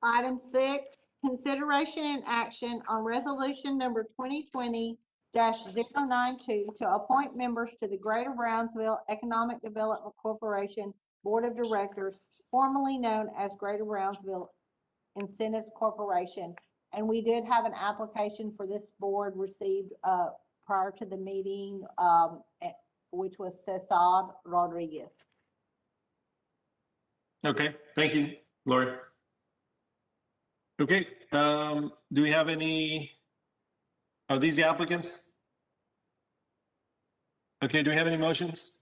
Item 6, consideration and action on resolution number 2020-092 to appoint members to the Greater Brownsville Economic Development Corporation Board of Directors, formerly known as Greater Brownsville Incentives Corporation. And we did have an application for this board received prior to the meeting, which was Cesar Rodriguez. Okay, thank you, Lori. Okay, do we have any, are these the applicants? Okay, do we have any motions?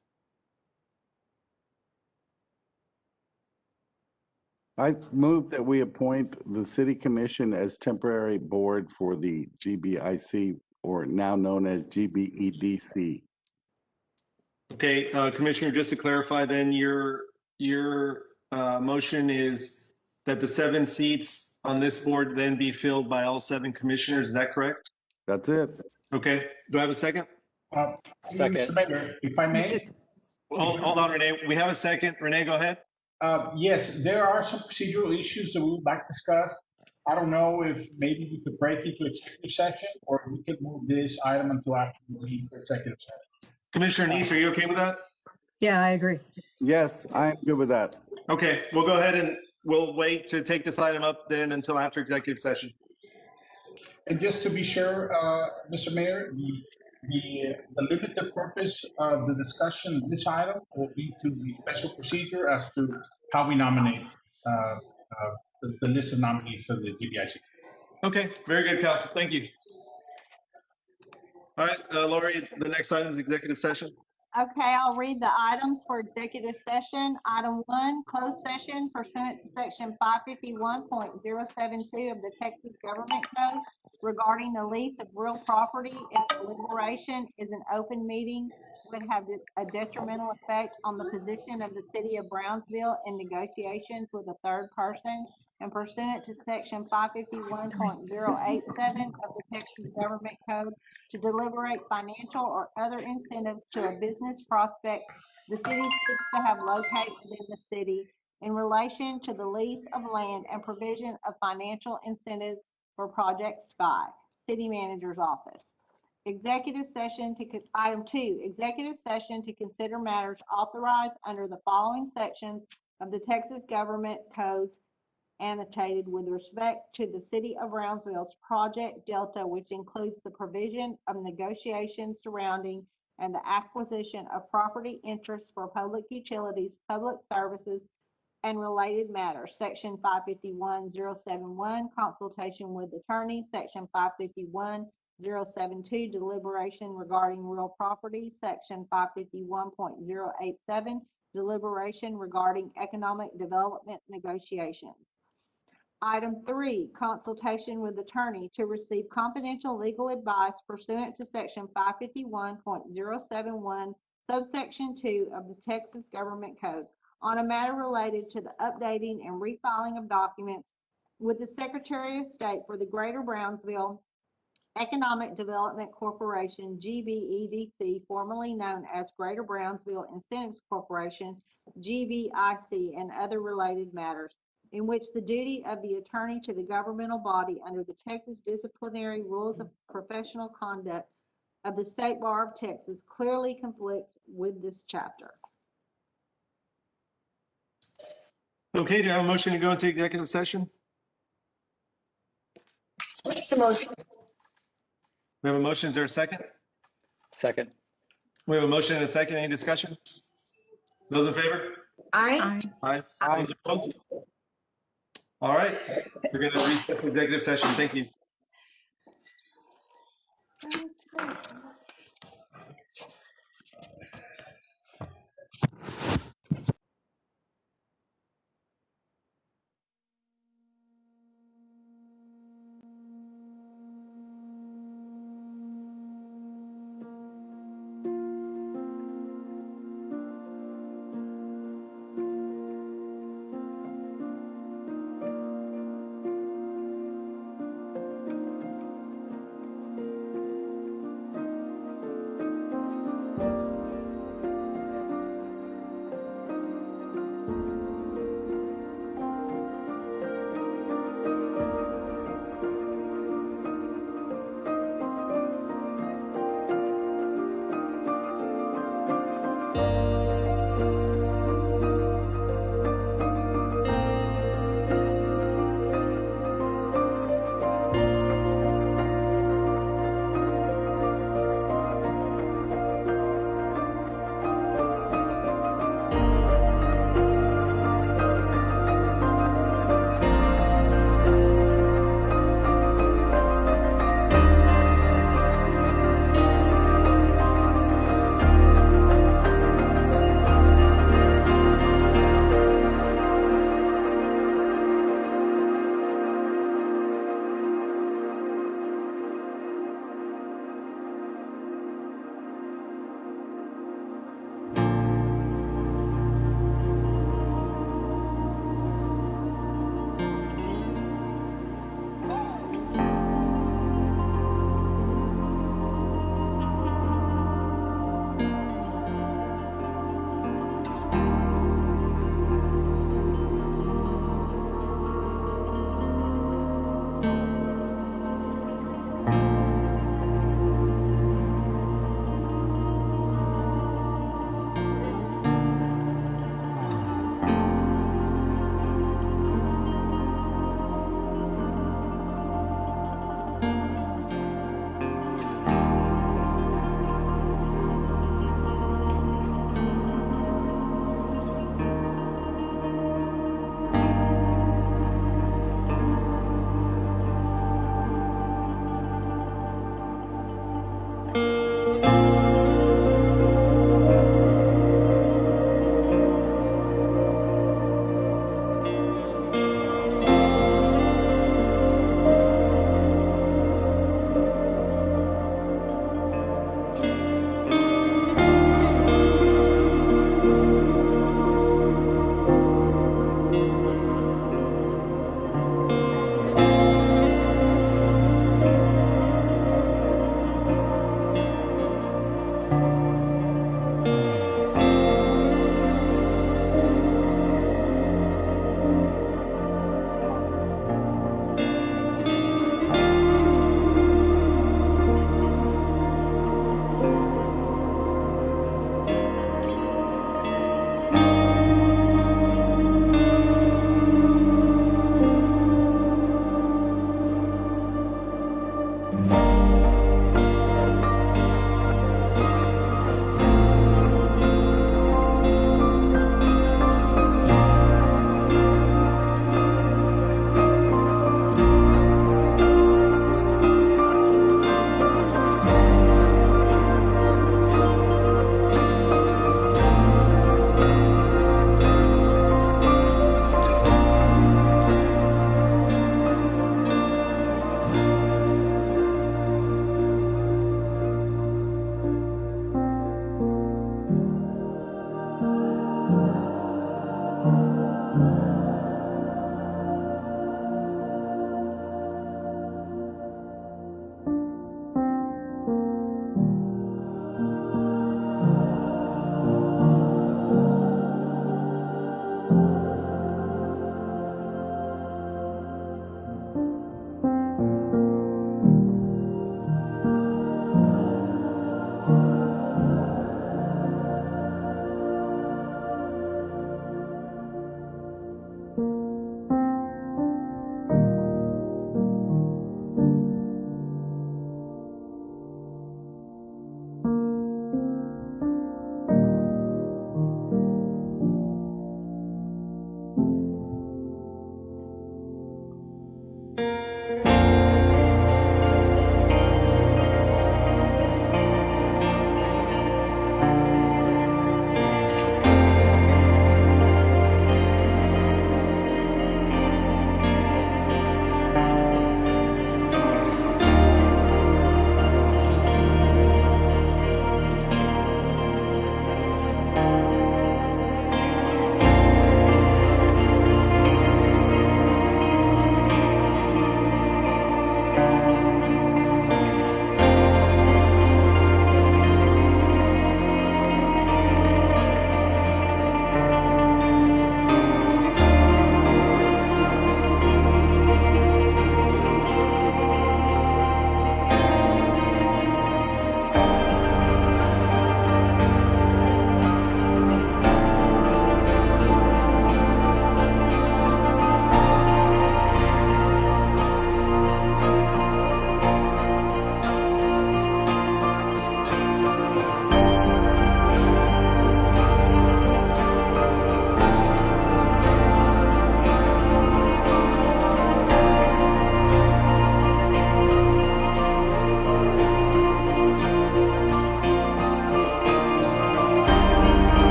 I move that we appoint the city commission as temporary board for the GBIC, or now known as GBEDC. Okay, Commissioner, just to clarify then, your motion is that the 7 seats on this board then be filled by all 7 commissioners, is that correct? That's it. Okay, do I have a second? Second. Mr. Mayor, if I may? Hold on, Renee, we have a second. Renee, go ahead. Yes, there are some procedural issues that we would like to discuss. I don't know if maybe we could break into executive session, or we could move this item until after we leave for executive session. Commissioner Neese, are you okay with that? Yeah, I agree. Yes, I'm good with that. Okay, we'll go ahead and we'll wait to take this item up then until after executive session. And just to be sure, Mr. Mayor, the limited purpose of the discussion of this item will be to the special procedure as to how we nominate the list of nominees for the GBIC. Okay, very good, Council. Thank you. All right, Lori, the next item is executive session. Okay, I'll read the items for executive session. Item 1, closed session pursuant to section 551.072 of the Texas Government Code regarding the lease of real property. If deliberation is an open meeting, would have a detrimental effect on the position of the city of Brownsville in negotiations with a third person, and pursuant to section 551.087 of the Texas Government Code, to deliberate financial or other incentives to a business prospect the city seeks to have located within the city in relation to the lease of land and provision of financial incentives for Project Sky, City Manager's Office. Executive session to, item 2, executive session to consider matters authorized under the following sections of the Texas Government Codes annotated with respect to the City of Brownsville's Project Delta, which includes the provision of negotiations surrounding and the acquisition of property interests for public utilities, public services, and related matters. Section 551.071, consultation with attorney. Section 551.072, deliberation regarding real property. Section 551.087, deliberation regarding economic development negotiations. Item 3, consultation with attorney to receive confidential legal advice pursuant to Section 551.071, subsection 2 of the Texas Government Code on a matter related to the updating and refiling of documents with the Secretary of State for the Greater Brownsville Economic Development Corporation, GBEDC, formerly known as Greater Brownsville Incentives Corporation, GBIC, and other related matters, in which the duty of the attorney to the governmental body under the Texas Disciplinary Rules of Professional Conduct of the State Bar of Texas clearly conflicts with this chapter. Okay, do I have a motion to go into executive session? We have a motion. Is there a second? Second. We have a motion and a second. Any discussion? Those in favor? Aye. Aye. Those opposed? All right, we're going to recess executive session. Thank you.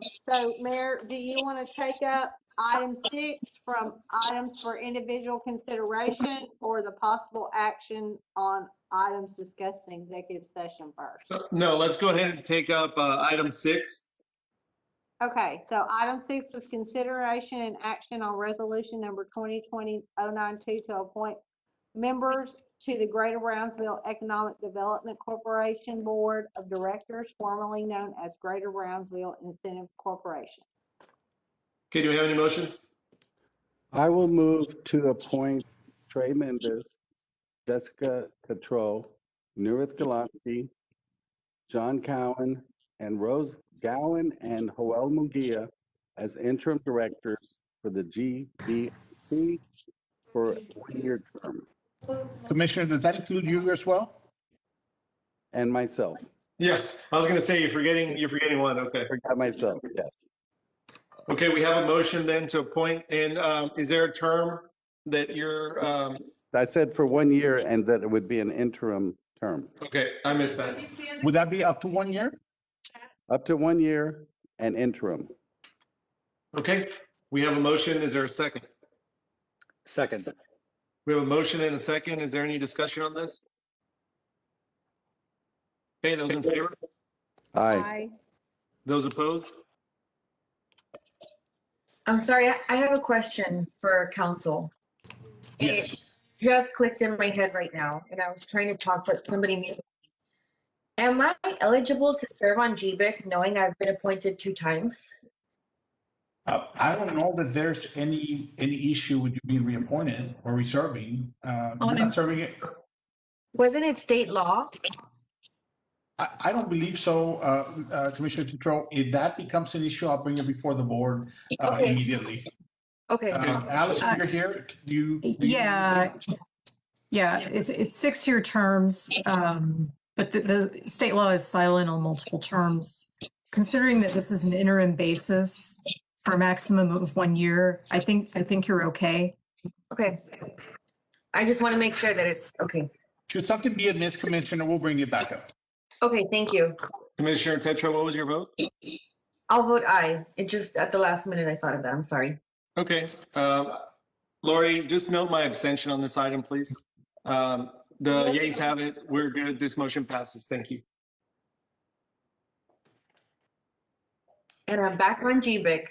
So Mayor, do you want to take up item 6 from items for individual consideration or the possible action on items discussed in executive session first? No, let's go ahead and take up item 6. Okay, so item 6 was consideration and action on resolution number 2020-092 to appoint members to the Greater Brownsville Economic Development Corporation Board of Directors, formerly known as Greater Brownsville Incentive Corporation. Okay, do we have any motions? I will move to appoint Trey Mendez, Jessica Cottrell, Nurith Galansky, John Cowan, and Rose Gowan and Joel Mugia as interim directors for the GBC for a 1-year term. Commissioner, does that include you as well? And myself. Yeah, I was going to say you're forgetting one. Okay. Forgot myself, yes. Okay, we have a motion then to appoint, and is there a term that you're, I said for 1 year and that it would be an interim term. okay, I missed that. Would that be up to 1 year? Up to 1 year and interim. Okay, we have a motion. Is there a second? Second. We have a motion and a second. Is there any discussion on this? Okay, those in favor? Aye. Those opposed? I'm sorry, I have a question for council. Yes. It just clicked in my head right now, and I was trying to talk, but somebody muted me. Am I eligible to serve on GBIC knowing I've been appointed 2 times? I don't know that there's any issue with you being reappointed or reserving. You're not serving it. Wasn't it state law? I don't believe so, Commissioner Cottrell. If that becomes an issue, I'll bring it before the board Okay. immediately. Okay. Allison, you're here. Do you? Yeah, it's 6-year terms, but the state law is silent on multiple terms. Considering that this is an interim basis for a maximum of 1 year, I think you're okay. Okay. I just want to make sure that it's okay. Should something be amiss, Commissioner, we'll bring it back up. Okay, thank you. Commissioner Tetra, what was your vote? I'll vote aye. It just at the last minute I thought of that. I'm sorry. Okay, Lori, just note my abstention on this item, please. The yeas have it. We're good. This motion passes. Thank you. And I'm back on GBIC.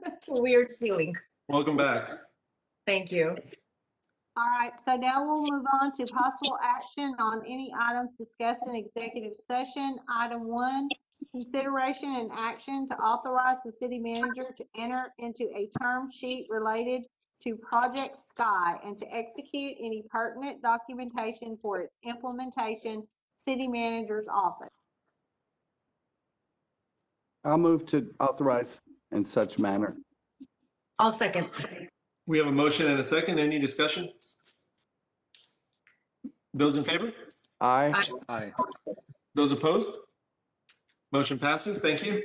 That's a weird feeling. Welcome back. Thank you. All right, so now we'll move on to possible action on any items discussed in executive session. Item 1, consideration and action to authorize the city manager to enter into a term sheet related to Project Sky and to execute any pertinent documentation for its implementation, city manager's office. I'll move to authorize in such manner. I'll second. We have a motion and a second. Any discussion? Those in favor? Aye. Aye. Those opposed? Motion passes. Thank you.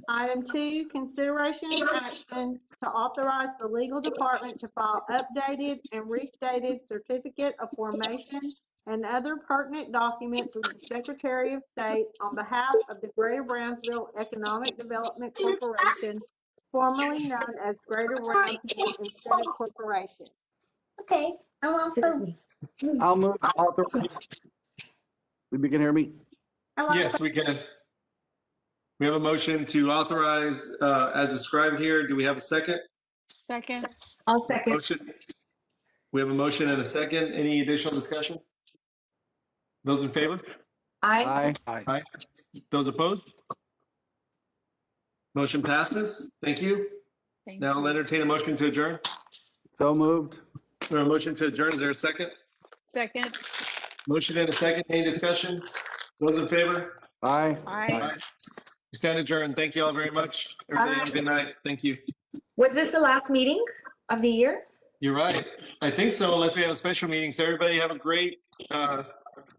Item 2, consideration and action to authorize the legal department to file updated and restated certificate of formation and other pertinent documents with the Secretary of State on behalf of the Greater Brownsville Economic Development Corporation, formerly known as Greater Brownsville Incentive Corporation. Okay, I want food. I'll move to authorize. You can hear me? Yes, we can. We have a motion to authorize as described here. Do we have a second? Second. I'll second. Motion. We have a motion and a second. Any additional discussion? Those in favor? Aye. Aye. Aye. Those opposed? Motion passes. Thank you. Now I'll entertain a motion to adjourn. So moved. We have a motion to adjourn. Is there a second? Second. Motion and a second. Any discussion? Those in favor? Aye. Aye. We stand adjourned. Thank you all very much. Everybody have a good night. Thank you. Was this the last meeting of the year? You're right. I think so, unless we have a special meeting. So everybody have a great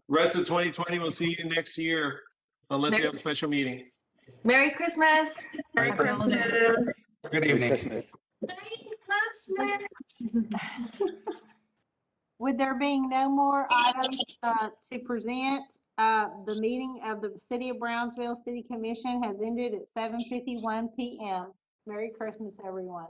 rest of 2020. We'll see you next year, unless we have a special meeting. Merry Christmas. Merry Christmas. Good evening. Christmas. With there being no more items to present, The meeting of the City of Brownsville City Commission has ended at 7:51 p.m. Merry Christmas, everyone.